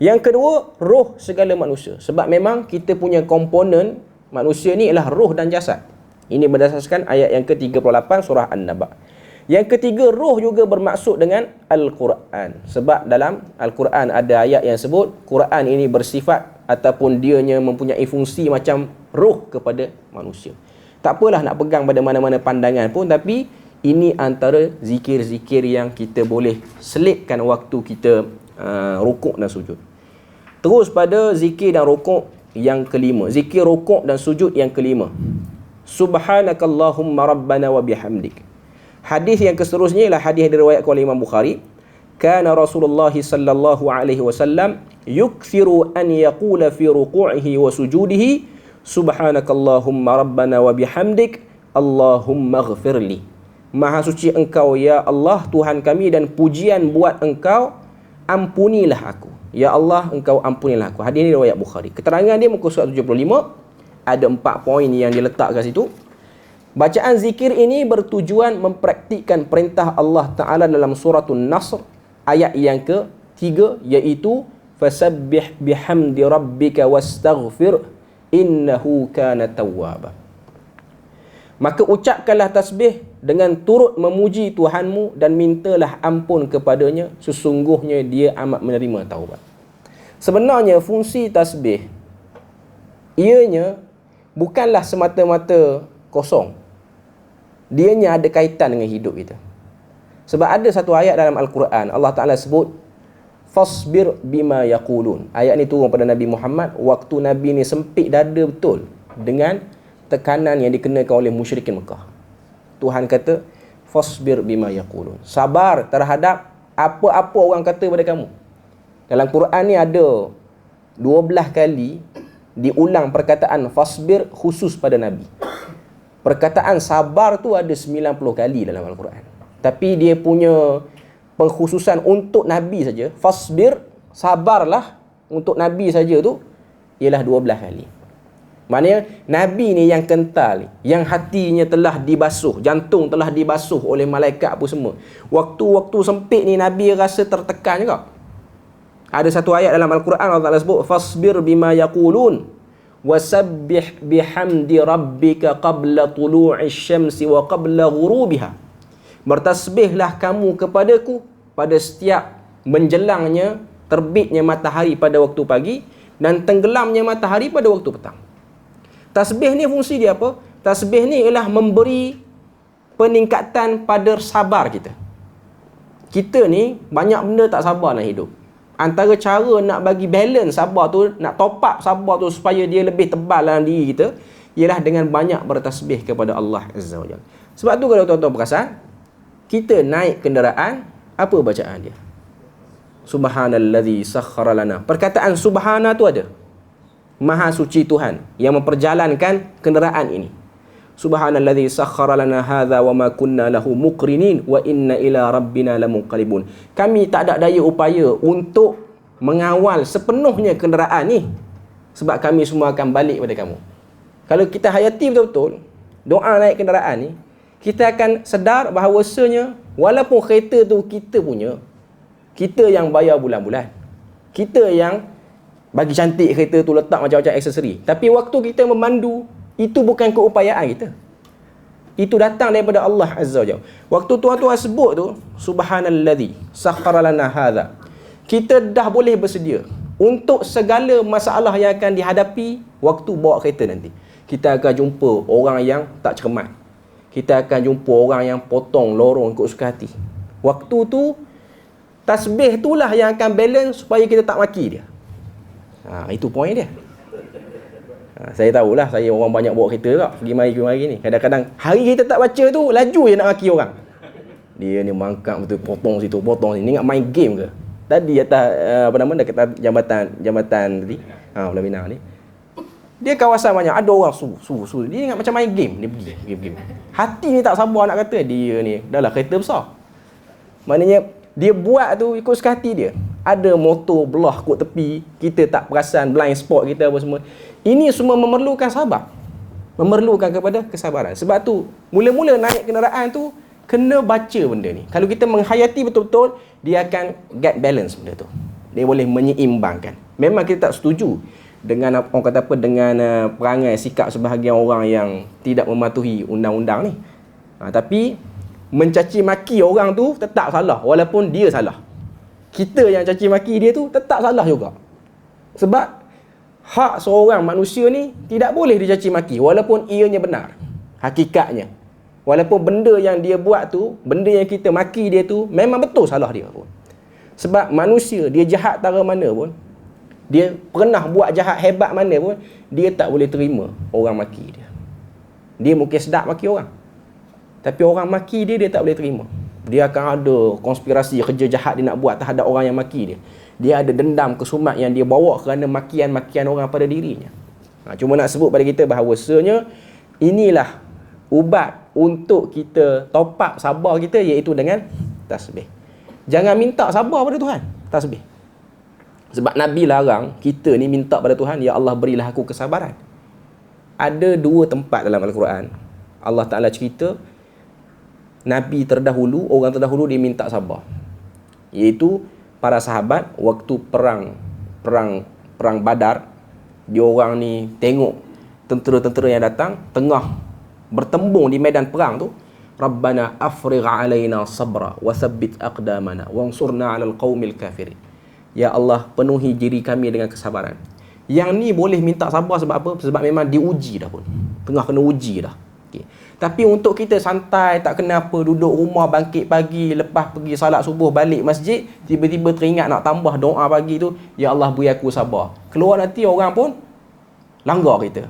Yang kedua, roh segala manusia. Sebab memang kita punya komponen manusia ni ialah roh dan jasad. Ini berdasarkan ayat yang ke-38 surah An-Naba. Yang ketiga, roh juga bermaksud dengan Al-Quran. Sebab dalam Al-Quran ada ayat yang sebut Quran ini bersifat ataupun dianya mempunyai fungsi macam roh kepada manusia. Tak apalah nak pegang pada mana-mana pandangan pun, tapi ini antara zikir-zikir yang kita boleh selipkan waktu kita rukuk dan sujud. Terus pada zikir dan rukuk yang kelima. Zikir rukuk dan sujud yang kelima. Subhanakallahumma rabbana wa bihamdik. Hadis yang seterusnya ialah hadis yang diriwayatkan oleh Imam Bukhari. Kana Rasulullah sallallahu alaihi wasallam yukthiru an yaqula fi ruku'ihi wa sujudihi subhanakallahumma rabbana wa bihamdik Allahumma ighfirli. Maha suci engkau ya Allah Tuhan kami, dan pujian buat engkau, ampunilah aku. Ya Allah engkau ampunilah aku. Hadis ini riwayat Bukhari. Keterangan dia muka surat 75. Ada 4 poin yang diletak kat situ. Bacaan zikir ini bertujuan mempraktikkan perintah Allah Ta'ala dalam suratul Nasr ayat yang ke-3, iaitu fasabbih bihamdi rabbika wastaghfir innahu kana tawwaba. Maka ucapkanlah tasbih dengan turut memuji Tuhanmu dan mintalah ampun kepadanya, sesungguhnya dia amat menerima taubat. Sebenarnya fungsi tasbih ianya bukanlah semata-mata kosong. Dianya ada kaitan dengan hidup kita. Sebab ada satu ayat dalam Al-Quran, Allah Ta'ala sebut fasbir bima yaqulun. Ayat ni turun pada Nabi Muhammad waktu Nabi ni sempit dada betul dengan tekanan yang dikenakan oleh musyrikin Mekah. Tuhan kata fasbir bima yaqulun. Sabar terhadap apa-apa orang kata pada kamu. Dalam Quran ni ada 12 kali diulang perkataan fasbir khusus pada Nabi. Perkataan sabar tu ada 90 kali dalam Al-Quran. Tapi dia punya pengkhususan untuk Nabi saja, fasbir, sabarlah untuk Nabi saja tu, ialah 12 kali. Maknanya Nabi ni yang kental, yang hatinya telah dibasuh, jantung telah dibasuh oleh malaikat apa semua. Waktu-waktu sempit ni Nabi rasa tertekan juga. Ada satu ayat dalam Al-Quran Allah Ta'ala sebut fasbir bima yaqulun wasabbih bihamdi rabbika qabla tulu'i syamsi wa qabla ghurubiha. Bertasbihlah kamu kepadaku pada setiap menjelangnya terbitnya matahari pada waktu pagi dan tenggelamnya matahari pada waktu petang. Tasbih ni fungsi dia apa? Tasbih ni ialah memberi peningkatan pada sabar kita. Kita ni banyak benda tak sabar dalam hidup. Antara cara nak bagi balance sabar tu, nak top up sabar tu supaya dia lebih tebal dalam diri kita, ialah dengan banyak bertasbih kepada Allah Azza wa Jalla. Sebab tu kalau tuan-tuan perasan, kita naik kenderaan, apa bacaan dia? Subhanallazi sakhkhara lana. Perkataan subhana tu ada. Maha suci Tuhan yang memperjalankan kenderaan ini. Subhanallazi sakhkhara lana hadza wa ma kunna lahu muqrinin wa inna ila rabbina lamunqalibun. Kami tak ada daya upaya untuk mengawal sepenuhnya kenderaan ni, sebab kami semua akan balik pada kamu. Kalau kita hayati betul-betul doa naik kenderaan ni, kita akan sedar bahawasanya walaupun kereta tu kita punya, kita yang bayar bulan-bulan, kita yang Bagi cantik kereta tu, letak macam-macam aksesori. Tapi waktu kita memandu, itu bukan keupayaan kita. Itu datang daripada Allah Azza wa Jalla. Waktu tuan-tuan sebut tu, subhanallazi sakhkhara lana hadza, kita dah boleh bersedia untuk segala masalah yang akan dihadapi waktu bawa kereta nanti. Kita akan jumpa orang yang tak cermat. Kita akan jumpa orang yang potong lorong ikut suka hati. Waktu tu, tasbih itulah yang akan balance supaya kita tak maki dia. Itu poin dia. Saya tahulah, saya orang banyak bawa kereta tak, pergi mari ni. Kadang-kadang hari kita tak baca tu, laju je nak maki orang. Dia ni mangkap betul, potong situ, potong sini. Ni nak main game ke? Tadi atas dekat jambatan tadi, Pulau Pinang ni. Dia kawasan banyak, ada orang su. Dia ingat macam main game, dia pergi game. Hati ni tak sabar nak kata, dia ni dah lah kereta besar. Maknanya dia buat tu ikut suka hati dia. Ada motor belah kot tepi, kita tak perasan, blind spot kita apa semua. Ini semua memerlukan sabar. Memerlukan kepada kesabaran. Sebab tu, mula-mula naik kenderaan tu, kena baca benda ni. Kalau kita menghayati betul-betul, dia akan get balance benda tu. Dia boleh menyeimbangkan. Memang kita tak setuju dengan orang kata apa, dengan perangai sikap sebahagian orang yang tidak mematuhi undang-undang ni. Tapi mencaci maki orang tu tetap salah walaupun dia salah. Kita yang caci maki dia tu tetap salah juga. Sebab hak seorang manusia ni tidak boleh dicaci maki walaupun ianya benar. Hakikatnya. Walaupun benda yang dia buat tu, benda yang kita maki dia tu memang betul salah dia pun. Sebab manusia, dia jahat tara mana pun, dia pernah buat jahat hebat mana pun, dia tak boleh terima orang maki dia. Dia mungkin sedap maki orang, tapi orang maki dia, dia tak boleh terima. Dia akan ada konspirasi kerja jahat dia nak buat terhadap orang yang maki dia. Dia ada dendam kesumat yang dia bawa kerana makian-makian orang pada dirinya. Cuma nak sebut pada kita bahawasanya inilah ubat untuk kita top up sabar kita, iaitu dengan tasbih. Jangan minta sabar pada Tuhan, tasbih. Sebab Nabi larang kita ni minta pada Tuhan, ya Allah berilah aku kesabaran. Ada dua tempat dalam Al-Quran Allah Ta'ala cerita Nabi terdahulu, orang terdahulu dia minta sabar, iaitu para sahabat waktu perang Badar. Dia orang ni tengok tentera-tentera yang datang tengah bertembung di medan perang tu, Rabbana afrigh alaina sabra wa thabbit aqdamana wansurna 'alal qaumil kafirin. Ya Allah, penuhi diri kami dengan kesabaran. Yang ni boleh minta sabar sebab apa? Sebab memang diuji dah pun. Tengah kena uji dah. Okay. Tapi untuk kita santai, tak kenapa, duduk rumah, bangkit pagi, lepas pergi salat subuh, balik masjid, tiba-tiba teringat nak tambah doa pagi tu, ya Allah beri aku sabar. Keluar nanti orang pun langgar kita.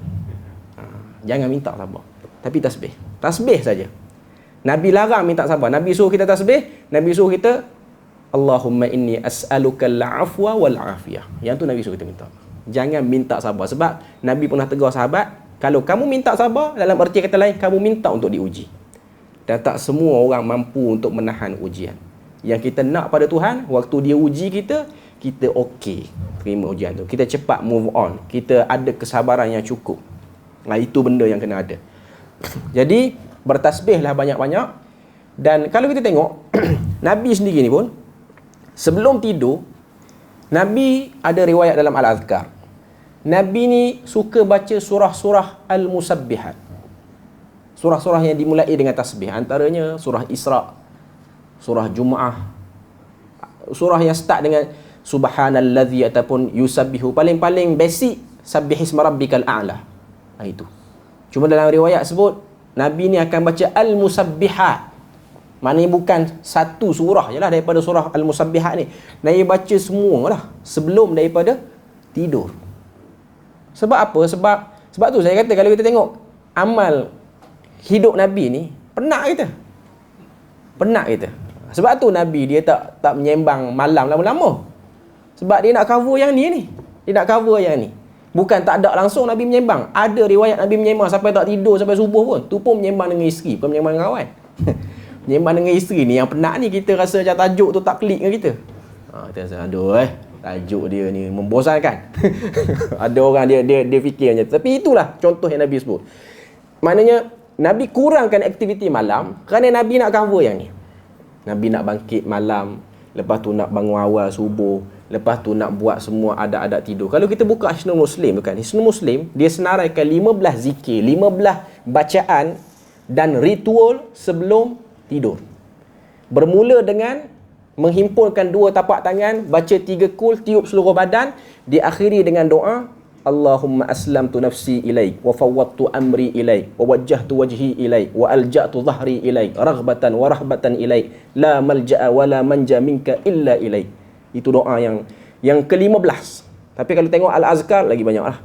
Jangan minta sabar. Tapi tasbih. Tasbih saja. Nabi larang minta sabar. Nabi suruh kita tasbih, Nabi suruh kita Allahumma inni as'aluka al-afwa wal-afiyah. Yang tu Nabi suruh kita minta. Jangan minta sabar. Sebab Nabi pernah tegur sahabat, kalau kamu minta sabar, dalam erti kata lain, kamu minta untuk diuji. Dan tak semua orang mampu untuk menahan ujian. Yang kita nak pada Tuhan, waktu dia uji kita, kita okey terima ujian tu. Kita cepat move on. Kita ada kesabaran yang cukup. Itu benda yang kena ada. Jadi, bertasbihlah banyak-banyak. Dan kalau kita tengok, Nabi sendiri ni pun, sebelum tidur, Nabi ada riwayat dalam Al-Azkar. Nabi ni suka baca surah-surah Al-Musabbihat. Surah-surah yang dimulai dengan tasbih. Antaranya surah Isra, surah Jum'ah, surah yang start dengan Subhanallazi ataupun Yusabbihu. Paling-paling basic, Sabbihisma Rabbikal A'la. Itu. Cuma dalam riwayat sebut, Nabi ni akan baca Al-Musabbihat. Maknanya bukan satu surah je lah daripada surah Al-Musabbihat ni. Nabi baca semua lah sebelum daripada tidur. Sebab apa? Sebab tu saya kata, kalau kita tengok amal hidup Nabi ni, penat kita. Penat kita. Sebab tu Nabi dia tak menyembang malam lama-lama. Sebab dia nak cover yang ni. Dia nak cover yang ni. Bukan tak ada langsung Nabi menyembang. Ada riwayat Nabi menyembang sampai tak tidur sampai subuh pun. Tu pun menyembang dengan isteri, bukan menyembang dengan kawan. Menyembang dengan isteri ni yang penat ni, kita rasa macam tajuk tu tak klik dengan kita. Kita rasa aduh tajuk dia ni membosankan. Ada orang dia fikir macam tu. Tapi itulah contoh yang Nabi sebut. Maknanya Nabi kurangkan aktiviti malam kerana Nabi nak cover yang ni. Nabi nak bangkit malam, lepas tu nak bangun awal subuh, Lepas tu nak buat semua adat-adat tidur. Kalau kita buka Hisnul Muslim tu kan, Hisnul Muslim dia senaraikan 15 zikir, 15 bacaan dan ritual sebelum tidur. Bermula dengan menghimpunkan 2 tapak tangan, baca 3 kul, tiup seluruh badan, diakhiri dengan doa Allahumma aslamtu nafsi ilaik wa fawwadtu amri ilaik wa wajjahtu wajhi ilaik wa alja'tu dhahri ilaik raghbatan wa rahbatan ilaik la malja'a wa la manja minka illa ilaik. Itu doa yang ke-15. Tapi kalau tengok Al-Azkar lagi banyak lah.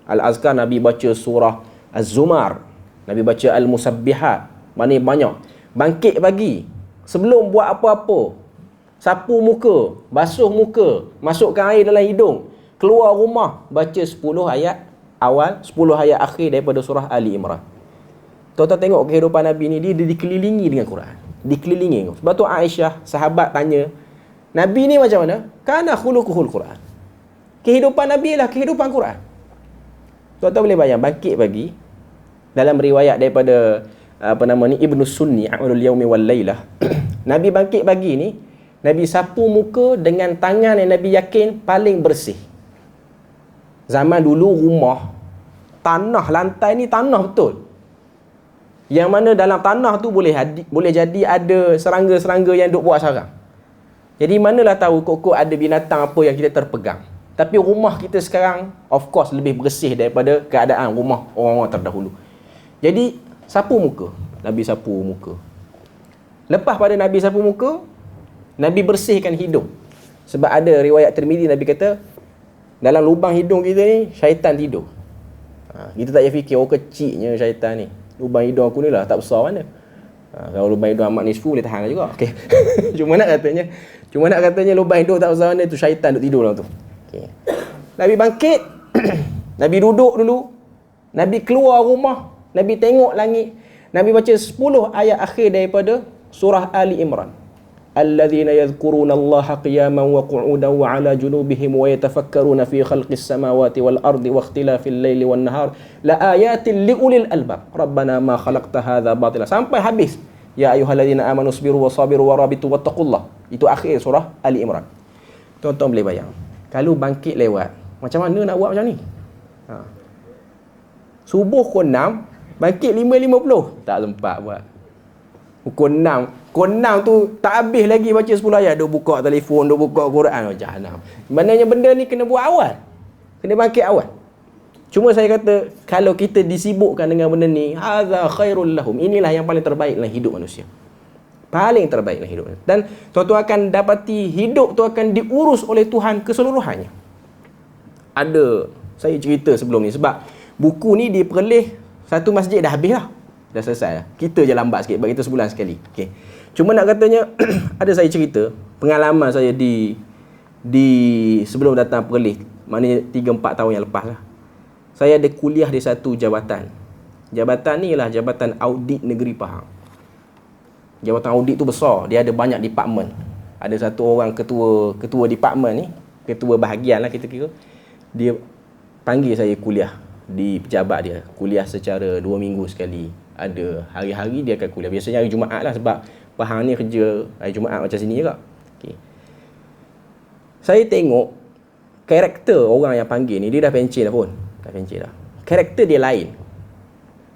Al-Azkar Nabi baca surah Az-Zumar, Nabi baca Al-Musabbihat, mana banyak. Bangkit pagi sebelum buat apa-apa, sapu muka, basuh muka, masukkan air dalam hidung, keluar rumah, baca 10 ayat awal, 10 ayat akhir daripada surah Ali Imran. Tuan-tuan tengok kehidupan Nabi ni, dia dikelilingi dengan Quran. Dikelilingi. Sebab tu Aisyah, sahabat tanya, Nabi ni macam mana? Kana khuluquhul Quran. Kehidupan Nabi lah kehidupan Quran. Tuan-tuan boleh bayang, bangkit pagi, dalam riwayat daripada Ibnu Sunni, Amalul Yaumi wal Lailah, Nabi bangkit pagi ni, Nabi sapu muka dengan tangan yang Nabi yakin paling bersih. Zaman dulu rumah, tanah lantai ni tanah betul. Yang mana dalam tanah tu boleh jadi ada serangga-serangga yang duk buat sarang. Jadi manalah tahu kok ada binatang apa yang kita terpegang. Tapi rumah kita sekarang of course lebih bersih daripada keadaan rumah orang-orang terdahulu. Jadi sapu muka, Nabi sapu muka. Lepas pada Nabi sapu muka, Nabi bersihkan hidung. Sebab ada riwayat Tirmizi, Nabi kata dalam lubang hidung kita ni syaitan tidur. Kita tak payah fikir kecilnya syaitan ni. Lubang hidung aku ni lah tak besar mana. Kalau lubang hidung Ahmad Nisfu boleh tahan juga. Okay. Cuma nak katanya lubang hidung tak besar mana tu syaitan duk tidur dalam tu. Okay. Nabi bangkit, Nabi duduk dulu, Nabi keluar rumah, Nabi tengok langit, Nabi baca 10 ayat akhir daripada surah Ali Imran. Alladzina yadhkuruna Allaha qiyaman wa qu'udan wa 'ala junubihim wa yatafakkaruna fi khalqis samawati wal ardi wa ikhtilafil laili wan nahar la ayatin liulil albab. Rabbana ma khalaqta hadza batila. Sampai habis. Ya ayyuhalladzina amanu sabiru wa sabiru wa rabitu wattaqullah. Itu akhir surah Ali Imran. Tuan-tuan boleh bayang, kalau bangkit lewat, macam mana nak buat macam ni? Subuh pukul 6, bangkit 5.50. Tak sempat buat. Pukul 6 tu tak habis lagi baca 10 ayat. Duk buka telefon, duk buka Quran. Jahanam. Maknanya benda ni kena buat awal. Kena bangkit awal. Cuma saya kata, kalau kita disibukkan dengan benda ni, hadza khairul lahum. Inilah yang paling terbaik dalam hidup manusia. Paling terbaik dalam hidup. Dan tuan-tuan akan dapati hidup tu akan diurus oleh Tuhan keseluruhannya. Ada, saya cerita sebelum ni, sebab buku ni diperlih satu masjid dah habis lah. Dah selesai lah. Kita je lambat sikit, sebab kita sebulan sekali. Okay. Cuma nak katanya, ada saya cerita, pengalaman saya di sebelum datang perlih, maknanya 3-4 tahun yang lepas lah. Saya ada kuliah di satu jabatan. Jabatan ni ialah Jabatan Audit Negeri Pahang. Jabatan audit tu besar, dia ada banyak department. Ada satu orang ketua department ni, ketua bahagian lah kita kira. Dia panggil saya kuliah di pejabat dia. Kuliah secara 2 minggu sekali. Ada hari-hari dia akan kuliah. Biasanya hari Jumaat lah, sebab Pahang ni kerja hari Jumaat macam sini juga. Okay. Saya tengok karakter orang yang panggil ni, dia dah pencen dah pun. Dah pencen dah. Karakter dia lain.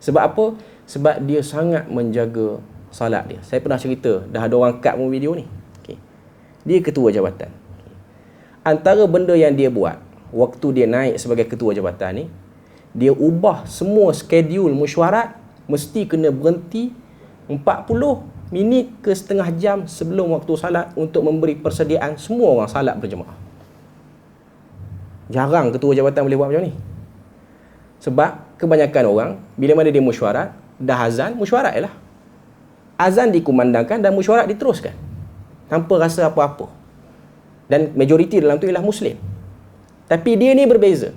Sebab apa? Sebab dia sangat menjaga salat dia. Saya pernah cerita, dah ada orang cut pun video ni. Okay. Dia ketua jabatan. Okay. Antara benda yang dia buat waktu dia naik sebagai ketua jabatan ni, dia ubah semua skedul mesyuarat mesti kena berhenti 40 minit ke setengah jam sebelum waktu salat untuk memberi persediaan semua orang salat berjemaah. Jarang ketua jabatan boleh buat macam ni. Sebab kebanyakan orang, bila mana dia mesyuarat, dah azan, mesyuarat je lah. Azan dikumandangkan dan mesyuarat diteruskan tanpa rasa apa-apa. Dan majoriti dalam tu ialah Muslim. Tapi dia ni berbeza.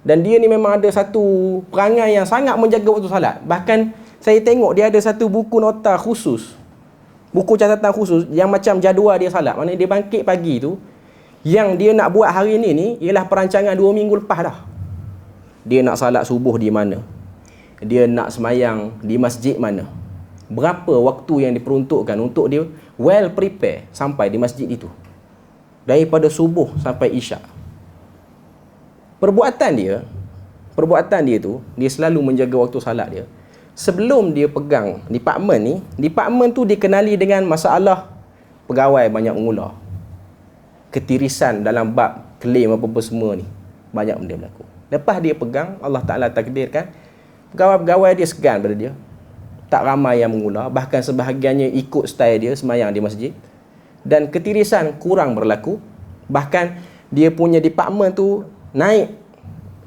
Dan dia ni memang ada satu perangai yang sangat menjaga waktu salat. Bahkan saya tengok dia ada satu buku nota khusus, buku catatan khusus yang macam jadual dia salat. Maknanya dia bangkit pagi tu, yang dia nak buat hari ni ialah perancangan 2 minggu lepas dah. Dia nak salat subuh di mana, dia nak semayang di masjid mana, berapa waktu yang diperuntukkan untuk dia well prepare sampai di masjid itu. daripada subuh sampai isyak. Perbuatan dia tu, dia selalu menjaga waktu salat dia. Sebelum dia pegang department tu dikenali dengan masalah pegawai banyak mengular, ketirisan dalam bab claim apa-apa semua ni, banyak benda berlaku. Lepas dia pegang, Allah Ta'ala takdirkan pegawai-pegawai dia segan pada dia, tak ramai yang mengular, bahkan sebahagiannya ikut style dia sembahyang di masjid, dan ketirisan kurang berlaku. Bahkan dia punya department tu naik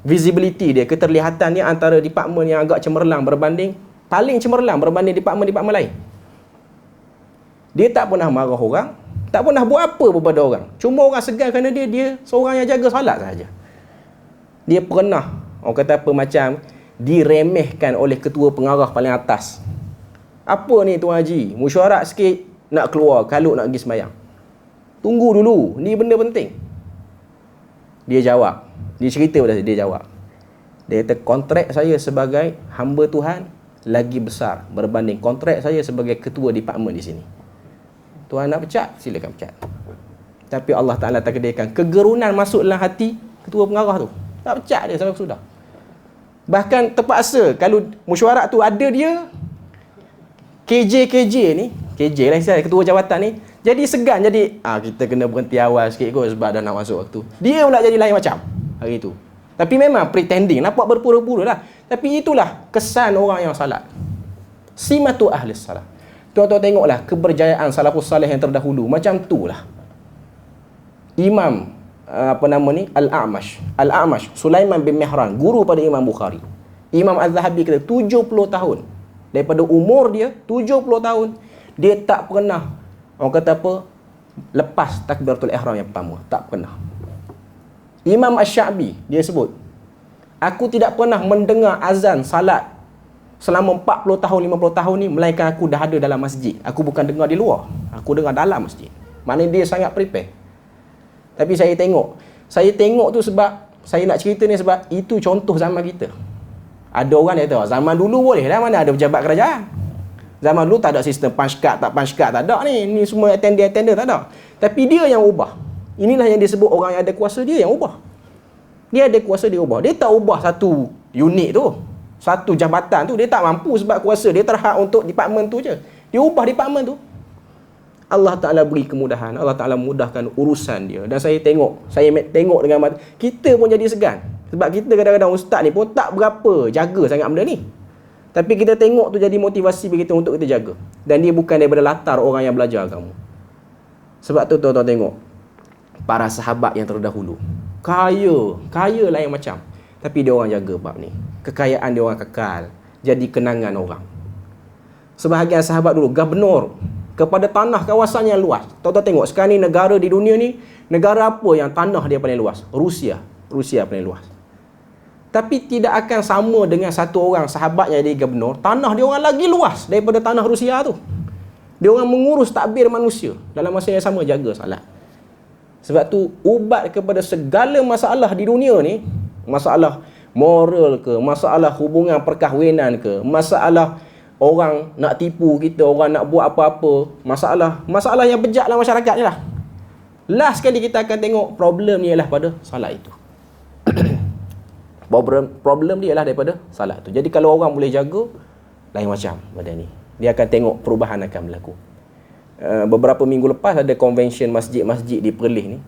visibility dia, keterlihatan dia antara department yang agak cemerlang paling cemerlang berbanding department-department lain. Dia tak pernah marah orang, tak pernah buat apa kepada orang. Cuma orang segan kerana dia seorang yang jaga salat sahaja. Dia pernah, orang kata apa, macam diremehkan oleh ketua pengarah paling atas. Apa ni Tuan Haji, mesyuarat sikit nak keluar, kalau nak pergi sembahyang. Tunggu dulu, ni benda penting. Dia jawab, dia cerita pada saya, dia jawab. Dia kata, kontrak saya sebagai hamba Tuhan lagi besar berbanding kontrak saya sebagai ketua department di sini. Tuan nak pecat, silakan pecat. Tapi Allah Ta'ala takdirkan kegerunan masuk dalam hati ketua pengarah tu, tak pecat dia sampai sudah. Bahkan terpaksa, kalau mesyuarat tu ada dia, KJ ni, KJ lah istilah ketua jawatan ni, jadi segan, jadi kita kena berhenti awal sikit kot sebab dah nak masuk waktu. Dia pula jadi lain macam hari tu. Tapi memang pretending, nampak berpura-pura lah. Tapi itulah kesan orang yang salat. Simatu ahli salat. Tuan-tuan tengoklah keberjayaan salafus salih yang terdahulu, macam tu lah. Imam Al-A'mash Sulaiman bin Mihran, guru pada Imam Bukhari. Imam Az-Zahabi kata 70 tahun daripada umur dia 70 tahun dia tak pernah, orang kata apa, lepas takbiratul ihram yang pertama, tak pernah. Imam Asy-Sya'bi dia sebut, aku tidak pernah mendengar azan salat selama 40 tahun 50 tahun ni melainkan aku dah ada dalam masjid. Aku bukan dengar di luar, aku dengar dalam masjid. Maknanya dia sangat prepare. Tapi saya tengok tu sebab saya nak cerita ni sebab itu contoh zaman kita. Ada orang yang kata zaman dulu boleh lah, mana ada pejabat kerajaan. Zaman dulu tak ada sistem punch card, tak ada ni. Ni semua attender tak ada. Tapi dia yang ubah. Inilah yang disebut orang yang ada kuasa, dia yang ubah. Dia ada kuasa, dia ubah. Dia tak ubah satu unit tu, satu jabatan tu, dia tak mampu sebab kuasa dia terhad untuk department tu je. Dia ubah department tu. Allah Ta'ala beri kemudahan, Allah Ta'ala mudahkan urusan dia. Dan saya tengok dengan mata, kita pun jadi segan. Sebab kita kadang-kadang ustaz ni pun tak berapa jaga sangat benda ni. Tapi kita tengok tu jadi motivasi bagi kita untuk kita jaga. Dan dia bukan daripada latar orang yang belajar agama. Sebab tu tuan-tuan tengok para sahabat yang terdahulu, kaya lain macam, tapi dia orang jaga bab ni. Kekayaan dia orang kekal, jadi kenangan orang. Sebahagian sahabat dulu gubernur kepada tanah kawasan yang luas. Tuan-tuan tengok sekarang ni negara di dunia ni, negara apa yang tanah dia paling luas? Rusia paling luas. Tapi tidak akan sama dengan satu orang sahabat yang jadi gubernur, tanah dia orang lagi luas daripada tanah Rusia tu. Dia orang mengurus takbir manusia, dalam masa yang sama jaga salat. Sebab tu ubat kepada segala masalah di dunia ni, masalah moral ke, masalah hubungan perkahwinan ke, masalah orang nak tipu kita, orang nak buat apa-apa, masalah yang bejat dalam masyarakat ni lah. Last sekali kita akan tengok problem ni ialah pada salat itu. Problem dia ialah daripada salat tu. Jadi kalau orang boleh jaga, lain macam pada ni. Dia akan tengok perubahan akan berlaku. Beberapa minggu lepas ada convention masjid-masjid di Perlis ni.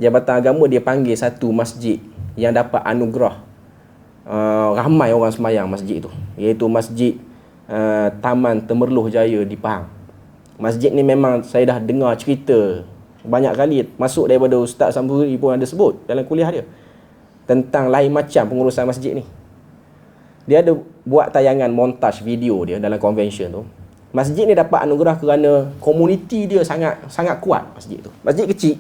Jabatan Agama dia panggil satu masjid yang dapat anugerah ramai orang sembahyang masjid tu, iaitu Masjid Taman Temerloh Jaya di Pahang. Masjid ni memang saya dah dengar cerita banyak kali, masuk daripada Ustaz Samsuri pun ada sebut dalam kuliah dia tentang lain macam pengurusan masjid ni. Dia ada buat tayangan montaj video dia dalam convention tu. Masjid ni dapat anugerah kerana komuniti dia sangat kuat masjid tu. Masjid kecil,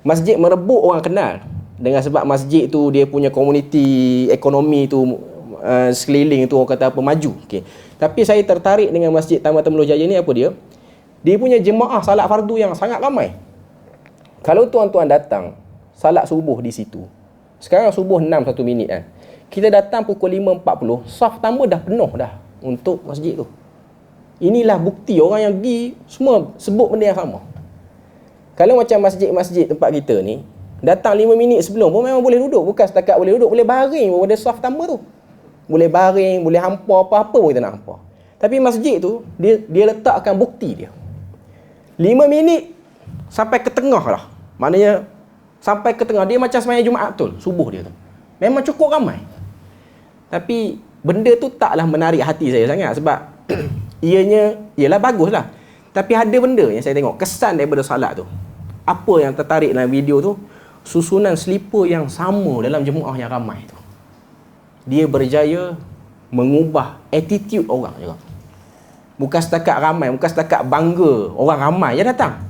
masjid merebut orang kenal dengan sebab masjid tu dia punya komuniti ekonomi tu sekeliling tu orang kata apa maju. Okey. Tapi saya tertarik dengan Masjid Taman Temerloh Jaya ni apa dia? Dia punya jemaah salat fardu yang sangat ramai. Kalau tuan-tuan datang salat subuh di situ, sekarang subuh 6:01 kan. Kita datang pukul 5.40, saf pertama dah penuh dah untuk masjid tu. Inilah bukti orang yang pergi semua sebut benda yang sama. Kalau macam masjid-masjid tempat kita ni, datang 5 minit sebelum pun memang boleh duduk. Bukan setakat boleh duduk, boleh baring pada saf pertama tu. Boleh baring, boleh hampa apa-apa pun kita nak hampa. Tapi masjid tu, dia letakkan bukti dia. 5 minit sampai ke tengah lah. Maknanya, sampai ke tengah, dia macam sembahyang Jumaat betul, subuh dia tu. Memang cukup ramai. Tapi, benda tu taklah menarik hati saya sangat sebab ialah baguslah. Tapi ada benda yang saya tengok, kesan daripada salat tu. Apa yang tertarik dalam video tu, susunan slipper yang sama dalam jemaah yang ramai tu. Dia berjaya mengubah attitude orang juga. Bukan setakat ramai, bukan setakat bangga orang ramai yang datang.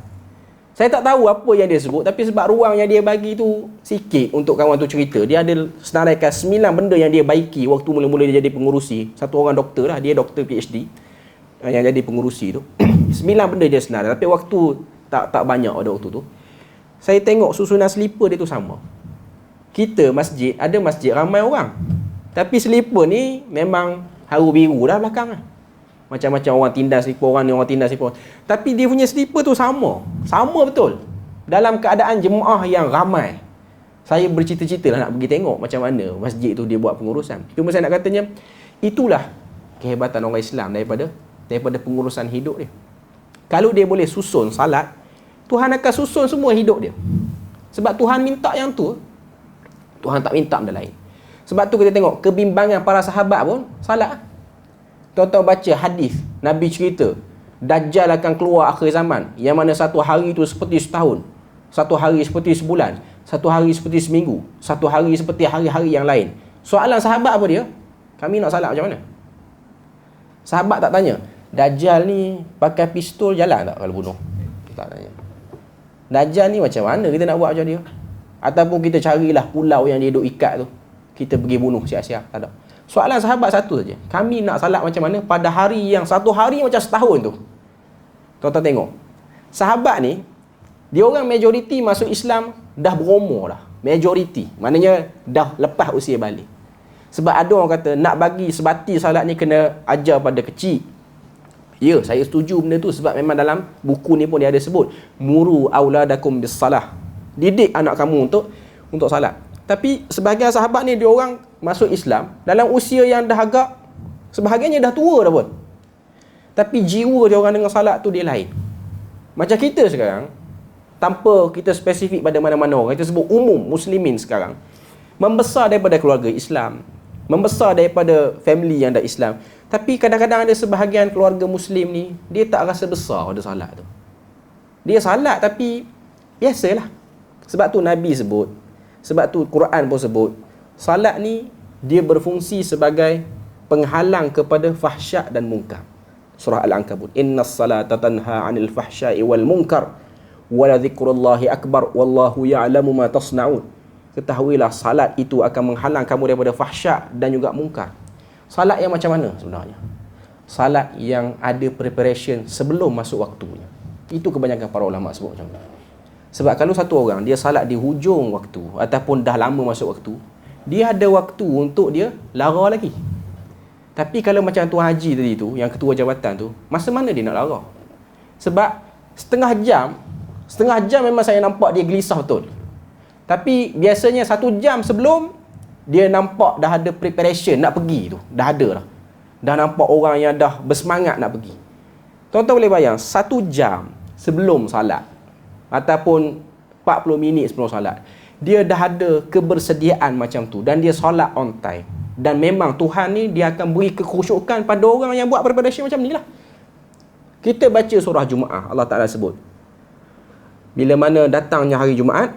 Saya tak tahu apa yang dia sebut, tapi sebab ruang yang dia bagi tu sikit untuk kawan tu cerita. Dia ada senaraikan 9 benda yang dia baiki waktu mula-mula dia jadi pengurusi. Satu orang doktor lah, dia doktor PhD yang jadi pengurusi tu. 9 benda dia senarai, tapi waktu tak banyak pada waktu tu. Saya tengok susunan slipper dia tu sama. Kita masjid, ada masjid ramai orang. Tapi slipper ni memang haru biru dah belakang lah. Macam-macam orang tindas slipper orang ni, orang tindas slipper. Tapi dia punya slipper tu sama. Sama betul. Dalam keadaan jemaah yang ramai. Saya bercita-cita lah nak pergi tengok macam mana masjid tu dia buat pengurusan. Cuma saya nak katanya, itulah kehebatan orang Islam daripada pengurusan hidup dia. Kalau dia boleh susun salat, Tuhan akan susun semua hidup dia. Sebab Tuhan minta yang tu, Tuhan tak minta benda lain. Sebab tu kita tengok kebimbangan para sahabat pun salat. Tuan-tuan baca hadis, Nabi cerita Dajjal akan keluar akhir zaman, yang mana satu hari itu seperti setahun, satu hari seperti sebulan, satu hari seperti seminggu, satu hari seperti hari-hari yang lain. Soalan sahabat apa dia? Kami nak salat macam mana? Sahabat tak tanya, Dajjal ni pakai pistol jalan tak kalau bunuh? Tak tanya. Dajjal ni macam mana kita nak buat macam dia? Ataupun kita carilah pulau yang dia duk ikat tu, kita pergi bunuh siap-siap. Tak ada. Soalan sahabat satu saja. Kami nak salat macam mana pada hari yang satu hari macam setahun tu? Tuan-tuan tengok. Sahabat ni, dia orang majoriti masuk Islam dah berumur dah. Majoriti. Maknanya dah lepas usia balik. Sebab ada orang kata nak bagi sebati salat ni kena ajar pada kecil. Ya, saya setuju benda tu sebab memang dalam buku ni pun dia ada sebut. Muru auladakum bis salah. Didik anak kamu untuk salat. Tapi sebahagian sahabat ni dia orang masuk Islam dalam usia yang dah agak, sebahagiannya dah tua dah pun. Tapi jiwa dia orang dengan salat tu dia lain. Macam kita sekarang, tanpa kita spesifik pada mana-mana orang, kita sebut umum muslimin sekarang, membesar daripada keluarga Islam, membesar daripada family yang dah Islam. Tapi kadang-kadang ada sebahagian keluarga muslim ni, dia tak rasa besar pada salat tu. Dia salat tapi biasalah. Sebab tu Nabi sebut, sebab tu Quran pun sebut, salat ni dia berfungsi sebagai penghalang kepada fahsyak dan munkar. Surah Al-Ankabut, innas salata tanha 'anil fahsya'i wal munkar wa la dzikrullahi akbar wallahu ya'lamu ma tasna'un. Ketahuilah salat itu akan menghalang kamu daripada fahsyak dan juga munkar. Salat yang macam mana sebenarnya? Salat yang ada preparation sebelum masuk waktunya. Itu kebanyakan para ulama sebut macam tu. Sebab kalau satu orang dia salat di hujung waktu ataupun dah lama masuk waktu, dia ada waktu untuk dia lara lagi. Tapi kalau macam Tuan Haji tadi tu, yang ketua jabatan tu, masa mana dia nak lara? Sebab setengah jam memang saya nampak dia gelisah betul. Tapi biasanya 1 jam sebelum, dia nampak dah ada preparation nak pergi tu. Dah ada lah. Dah nampak orang yang dah bersemangat nak pergi. Tuan-tuan boleh bayang, 1 jam sebelum salat ataupun 40 minit sebelum salat, dia dah ada kebersediaan macam tu dan dia solat on time. Dan memang Tuhan ni dia akan beri kekhusyukan pada orang yang buat preparation macam ni lah. Kita baca surah Jumaat, Allah Ta'ala sebut, bila mana datangnya hari Jumaat,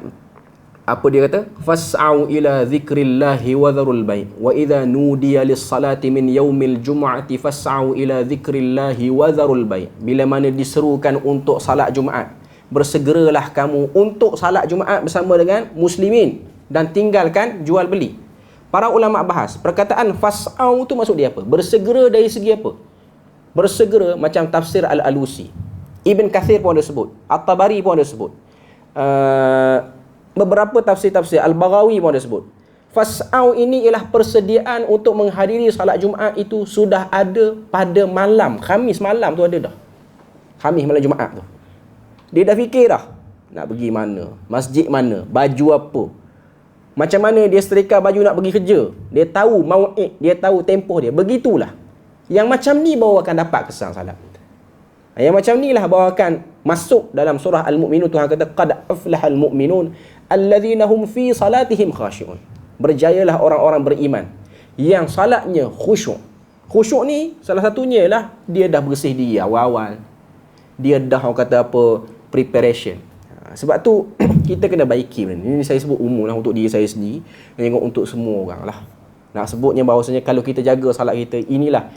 apa dia kata? Fas'au ila zikrillahi wa dharul bai' wa idza nudiya lis-salati min yaumil jum'ati fas'au ila zikrillahi wa dharul bai'. Bila mana diserukan untuk salat Jumaat, bersegeralah kamu untuk salat Jumaat bersama dengan muslimin dan tinggalkan jual beli. Para ulama bahas, perkataan fas'au tu maksud dia apa? Bersegera dari segi apa? Bersegera macam tafsir Al-Alusi, Ibn Kathir pun ada sebut, At-Tabari pun ada sebut, beberapa tafsir-tafsir, Al-Baghawi pun ada sebut. Fas'au ini ialah persediaan untuk menghadiri salat Jumaat itu sudah ada pada malam, Khamis malam tu ada dah. Khamis malam Jumaat tu. Dia dah fikir dah, nak pergi mana, masjid mana, baju apa, macam mana dia setrika baju nak pergi kerja, dia tahu mau'id, dia tahu tempoh dia. Begitulah. Yang macam ni baru akan dapat kesan salat. Yang macam ni lah baru akan masuk dalam surah Al-Mu'minun. Tuhan kata qad aflahal mu'minun allazina hum fi salatihim khashi'un. Berjayalah orang-orang beriman yang salatnya khusyuk. Khusyuk ni salah satunya ialah dia dah bersih diri awal-awal. Dia dah orang kata apa, preparation. Sebab tu kita kena baiki benda ni. Ini saya sebut umum lah untuk diri saya sendiri, tengok untuk semua orang lah. Nak sebutnya bahawasanya kalau kita jaga salat kita, inilah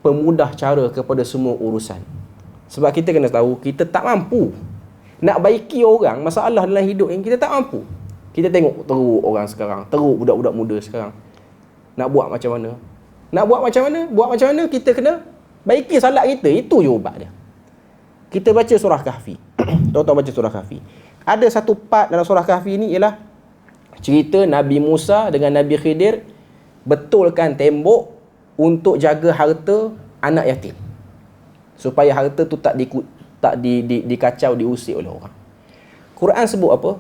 pemudah cara kepada semua urusan. Sebab kita kena tahu kita tak mampu nak baiki orang, masalah dalam hidup yang kita tak mampu. Kita tengok teruk orang sekarang, teruk budak-budak muda sekarang. Nak buat macam mana? Nak buat macam mana? Buat macam mana? Kita kena baiki salat kita. Itu je ubat dia. Kita baca surah Kahfi. Tuan-tuan baca surah Kahfi. Ada satu part dalam surah Kahfi ni ialah cerita Nabi Musa dengan Nabi Khidir betulkan tembok untuk jaga harta anak yatim. Supaya harta tu tak dikacau, diusik oleh orang. Quran sebut apa?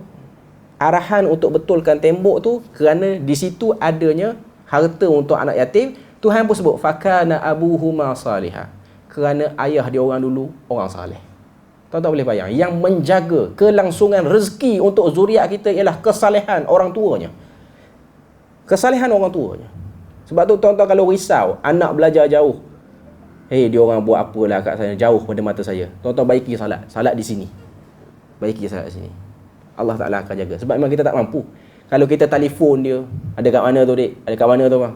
Arahan untuk betulkan tembok tu kerana di situ adanya harta untuk anak yatim. Tuhan pun sebut fakana abuhuma salihah. Kerana ayah dia orang dulu orang saleh. Tuan-tuan boleh bayang, yang menjaga kelangsungan rezeki untuk zuriat kita ialah kesalehan orang tuanya. Kesalehan orang tuanya. Sebab tu tuan-tuan kalau risau anak belajar jauh, dia orang buat apalah kat saya, jauh pada mata saya, tuan-tuan baiki salat. Salat di sini. Baiki salat di sini. Allah Ta'ala akan jaga. Sebab memang kita tak mampu. Kalau kita telefon dia, ada kat mana tu dik? Ada kat mana tu bang?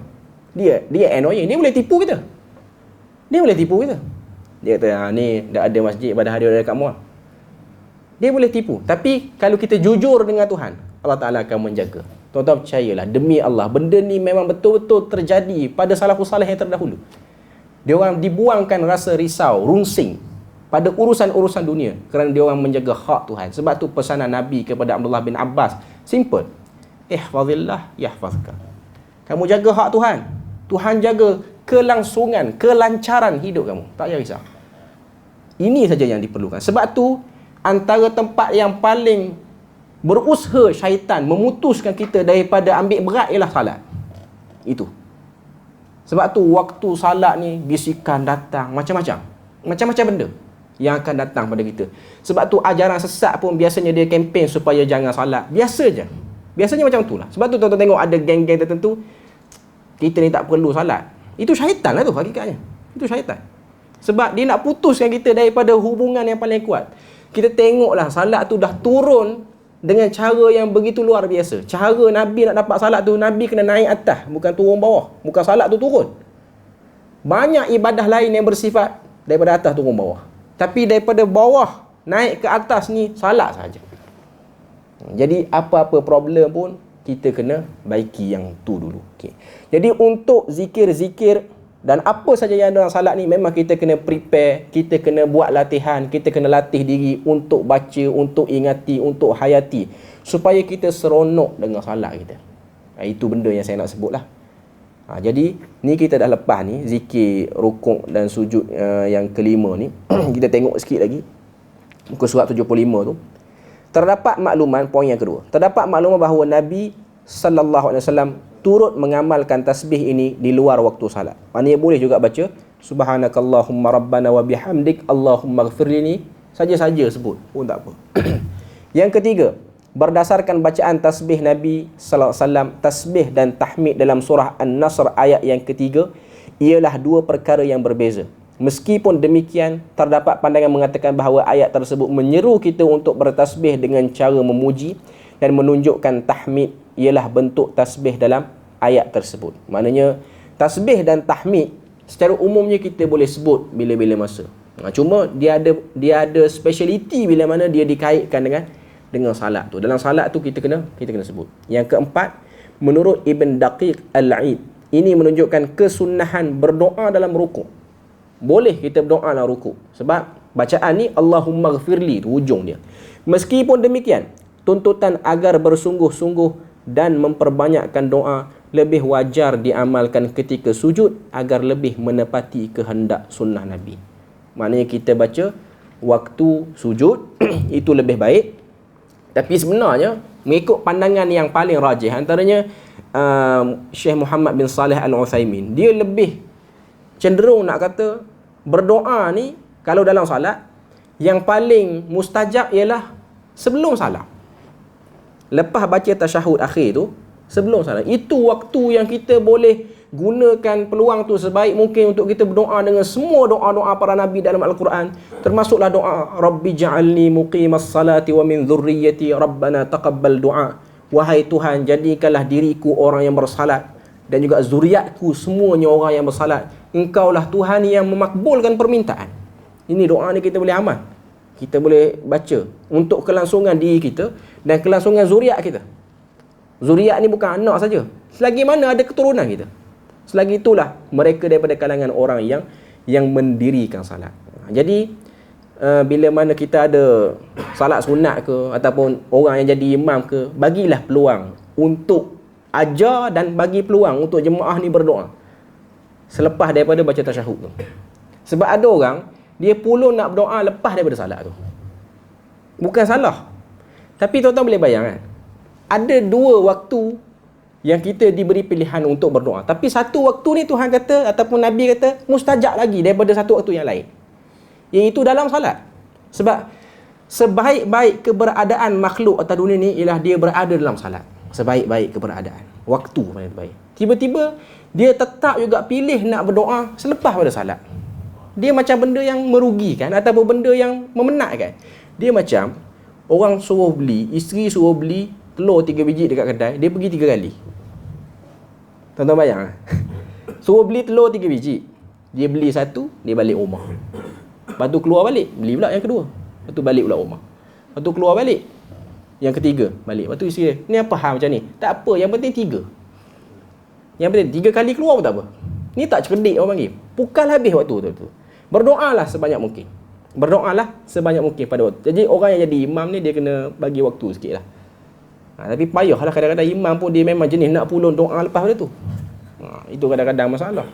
Dia annoying. Dia boleh tipu kita. Dia kata, ni dah ada masjid pada hari dekat mall. Dia boleh tipu. Tapi kalau kita jujur dengan Tuhan, Allah Ta'ala akan menjaga. Tuan-tuan percayalah, demi Allah, benda ni memang betul-betul terjadi pada salafus salih yang terdahulu. Dia orang dibuangkan rasa risau, runsing pada urusan-urusan dunia kerana dia orang menjaga hak Tuhan. Sebab tu pesanan Nabi kepada Abdullah bin Abbas simple. Ihfazillah yahfazka. Kamu jaga hak Tuhan, Tuhan jaga kelangsungan, kelancaran hidup kamu. Tak payah risau. Ini saja yang diperlukan. Sebab tu antara tempat yang paling berusaha syaitan memutuskan kita daripada ambil berat ialah salat. Itu. Sebab tu waktu salat ni bisikan datang macam-macam. Macam-macam benda yang akan datang pada kita. Sebab tu ajaran sesat pun biasanya dia kempen supaya jangan salat. Biasa je. Biasanya macam tu lah. Sebab tu tuan-tuan tengok ada geng-geng tertentu, kita ni tak perlu salat. Itu syaitan lah tu hakikatnya. Itu syaitan. Sebab dia nak putuskan kita daripada hubungan yang paling kuat. Kita tengoklah salat tu dah turun dengan cara yang begitu luar biasa. Cara Nabi nak dapat salat tu, Nabi kena naik atas, bukan turun bawah. Bukan salat tu turun. Banyak ibadah lain yang bersifat daripada atas turun bawah. Tapi daripada bawah naik ke atas ni salat saja. Jadi apa-apa problem pun kita kena baiki yang tu dulu. Okay. Jadi untuk zikir-zikir dan apa saja yang dalam salat ni memang kita kena prepare, kita kena buat latihan, kita kena latih diri untuk baca, untuk ingati, untuk hayati supaya kita seronok dengan salat kita. Itu benda yang saya nak sebut lah. Jadi ni kita dah lepas ni zikir rukuk dan sujud yang kelima ni. Kita tengok sikit lagi muka surat 75 tu. Terdapat makluman, poin yang kedua. Terdapat makluman bahawa Nabi sallallahu alaihi wasallam turut mengamalkan tasbih ini di luar waktu salat. Maknanya boleh juga baca subhanakallahumma rabbana wa bihamdik Allahumma ghfirli, saja-saja sebut pun tak apa. Yang ketiga, berdasarkan bacaan tasbih Nabi sallallahu alaihi wasallam, tasbih dan tahmid dalam surah An-Nasr ayat yang ketiga ialah dua perkara yang berbeza. Meskipun demikian, terdapat pandangan mengatakan bahawa ayat tersebut menyeru kita untuk bertasbih dengan cara memuji dan menunjukkan tahmid ialah bentuk tasbih dalam ayat tersebut. Maknanya tasbih dan tahmid secara umumnya kita boleh sebut bila-bila masa. Cuma dia ada speciality bila mana dia dikaitkan dengan salat tu. Dalam salat tu kita kena sebut. Yang keempat, menurut Ibn Daqiq Al-Aid, ini menunjukkan kesunahan berdoa dalam rukuk. Boleh kita berdoa dalam rukuk. Sebab bacaan ni Allahumma ghfirli tu hujung dia. Meskipun demikian, tuntutan agar bersungguh-sungguh dan memperbanyakkan doa lebih wajar diamalkan ketika sujud agar lebih menepati kehendak sunnah Nabi. Maknanya kita baca waktu sujud itu lebih baik Tapi sebenarnya mengikut pandangan yang paling rajih, antaranya Syekh Muhammad bin Saleh Al-Utsaimin, dia lebih cenderung nak kata berdoa ni kalau dalam salat yang paling mustajab ialah sebelum salam. Lepas baca tasyahud akhir tu, sebelum salam. Itu waktu yang kita boleh gunakan peluang tu sebaik mungkin untuk kita berdoa dengan semua doa-doa para nabi dalam Al-Quran, termasuklah doa Rabbi ja'alni muqimas salati wa min dhurriyyati rabbana taqabbal du'a. Wahai Tuhan, jadikanlah diriku orang yang bersalat dan juga zuriatku semuanya orang yang bersalat. Engkaulah Tuhan yang memakbulkan permintaan. Ini doa ni kita boleh amal, kita boleh baca untuk kelangsungan diri kita dan kelangsungan zuriat kita. Zuriat ni bukan anak saja, selagi mana ada keturunan kita, selagi itulah mereka daripada kalangan orang yang mendirikan salat. Jadi bila mana kita ada salat sunat ke ataupun orang yang jadi imam ke, bagilah peluang untuk ajar dan bagi peluang untuk jemaah ni berdoa selepas daripada baca tasyahud tu. Sebab ada orang dia pulun nak berdoa lepas daripada salat tu. Bukan salah, tapi tuan-tuan boleh bayangkan, ada dua waktu yang kita diberi pilihan untuk berdoa, tapi satu waktu ni Tuhan kata ataupun Nabi kata mustajab lagi daripada satu waktu yang lain, iaitu dalam salat. Sebab sebaik-baik keberadaan makhluk atas dunia ni ialah dia berada dalam salat. Sebaik-baik keberadaan, waktu paling terbaik. Tiba-tiba dia tetap juga pilih nak berdoa selepas pada salat. Dia macam benda yang merugikan ataupun benda yang memenatkan. Dia macam orang suruh beli, isteri suruh beli telur 3 biji dekat kedai, dia pergi 3 kali. Tuan-tuan bayang suruh beli telur 3 biji, dia beli satu, dia balik rumah. Lepas tu keluar balik, beli pula yang kedua. Lepas tu balik pula rumah. Lepas tu keluar balik, yang ketiga balik. Lepas tu isteri dia, ni apa hal macam ni? Tak apa, yang penting 3. Yang penting 3 kali keluar pun tak apa. Ni tak cerdik orang panggil. Pukal habis waktu tu. Berdoalah sebanyak mungkin. Berdoalah sebanyak mungkin pada waktu. Jadi orang yang jadi imam ni dia kena bagi waktu sikit lah. Tapi payahlah, kadang-kadang imam pun dia memang jenis nak pulun doa lepas pada tu. Itu kadang-kadang masalah.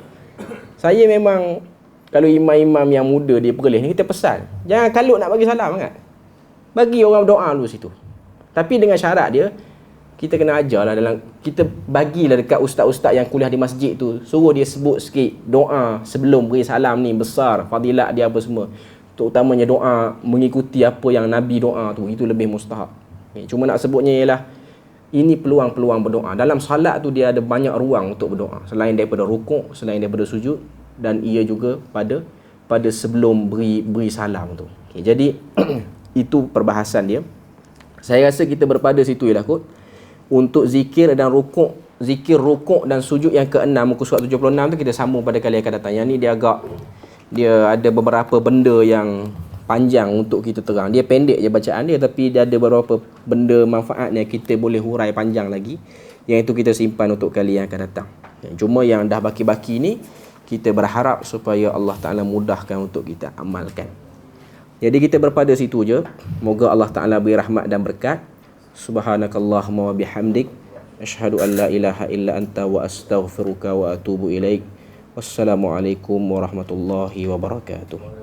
Saya memang, kalau imam-imam yang muda dia perlis ni, kita pesan, jangan kalut nak bagi salam sangat. Bagi orang doa dulu situ. Tapi dengan syarat dia, kita kena ajarlah dalam, kita bagilah dekat ustaz-ustaz yang kuliah di masjid tu, suruh dia sebut sikit doa sebelum beri salam ni, besar fadilat dia apa semua. Terutamanya doa mengikuti apa yang Nabi doa tu, itu lebih mustahab. Cuma nak sebutnya ialah ini peluang-peluang berdoa. Dalam salat tu dia ada banyak ruang untuk berdoa, selain daripada rukuk, selain daripada sujud, dan ia juga pada sebelum beri salam tu. Jadi itu perbahasan dia. Saya rasa kita berpada situ ialah kot. Untuk zikir dan rukuk, zikir rukuk dan sujud yang ke-6 muka surat 76 tu kita sambung pada kali akan datang. Yang ni dia ada beberapa benda yang panjang untuk kita terang. Dia pendek je bacaan dia, tapi dia ada beberapa benda manfaat yang kita boleh hurai panjang lagi, yang itu kita simpan untuk kali yang akan datang. Cuma yang dah baki-baki ni kita berharap supaya Allah Ta'ala mudahkan untuk kita amalkan. Jadi kita berpada situ je. Moga Allah Ta'ala beri rahmat dan berkat. Subhanakallahumma wa bihamdik, asyhadu an la ilaha illa anta wa astaghfiruka wa atubu ilaik. Wassalamualaikum warahmatullahi wabarakatuh.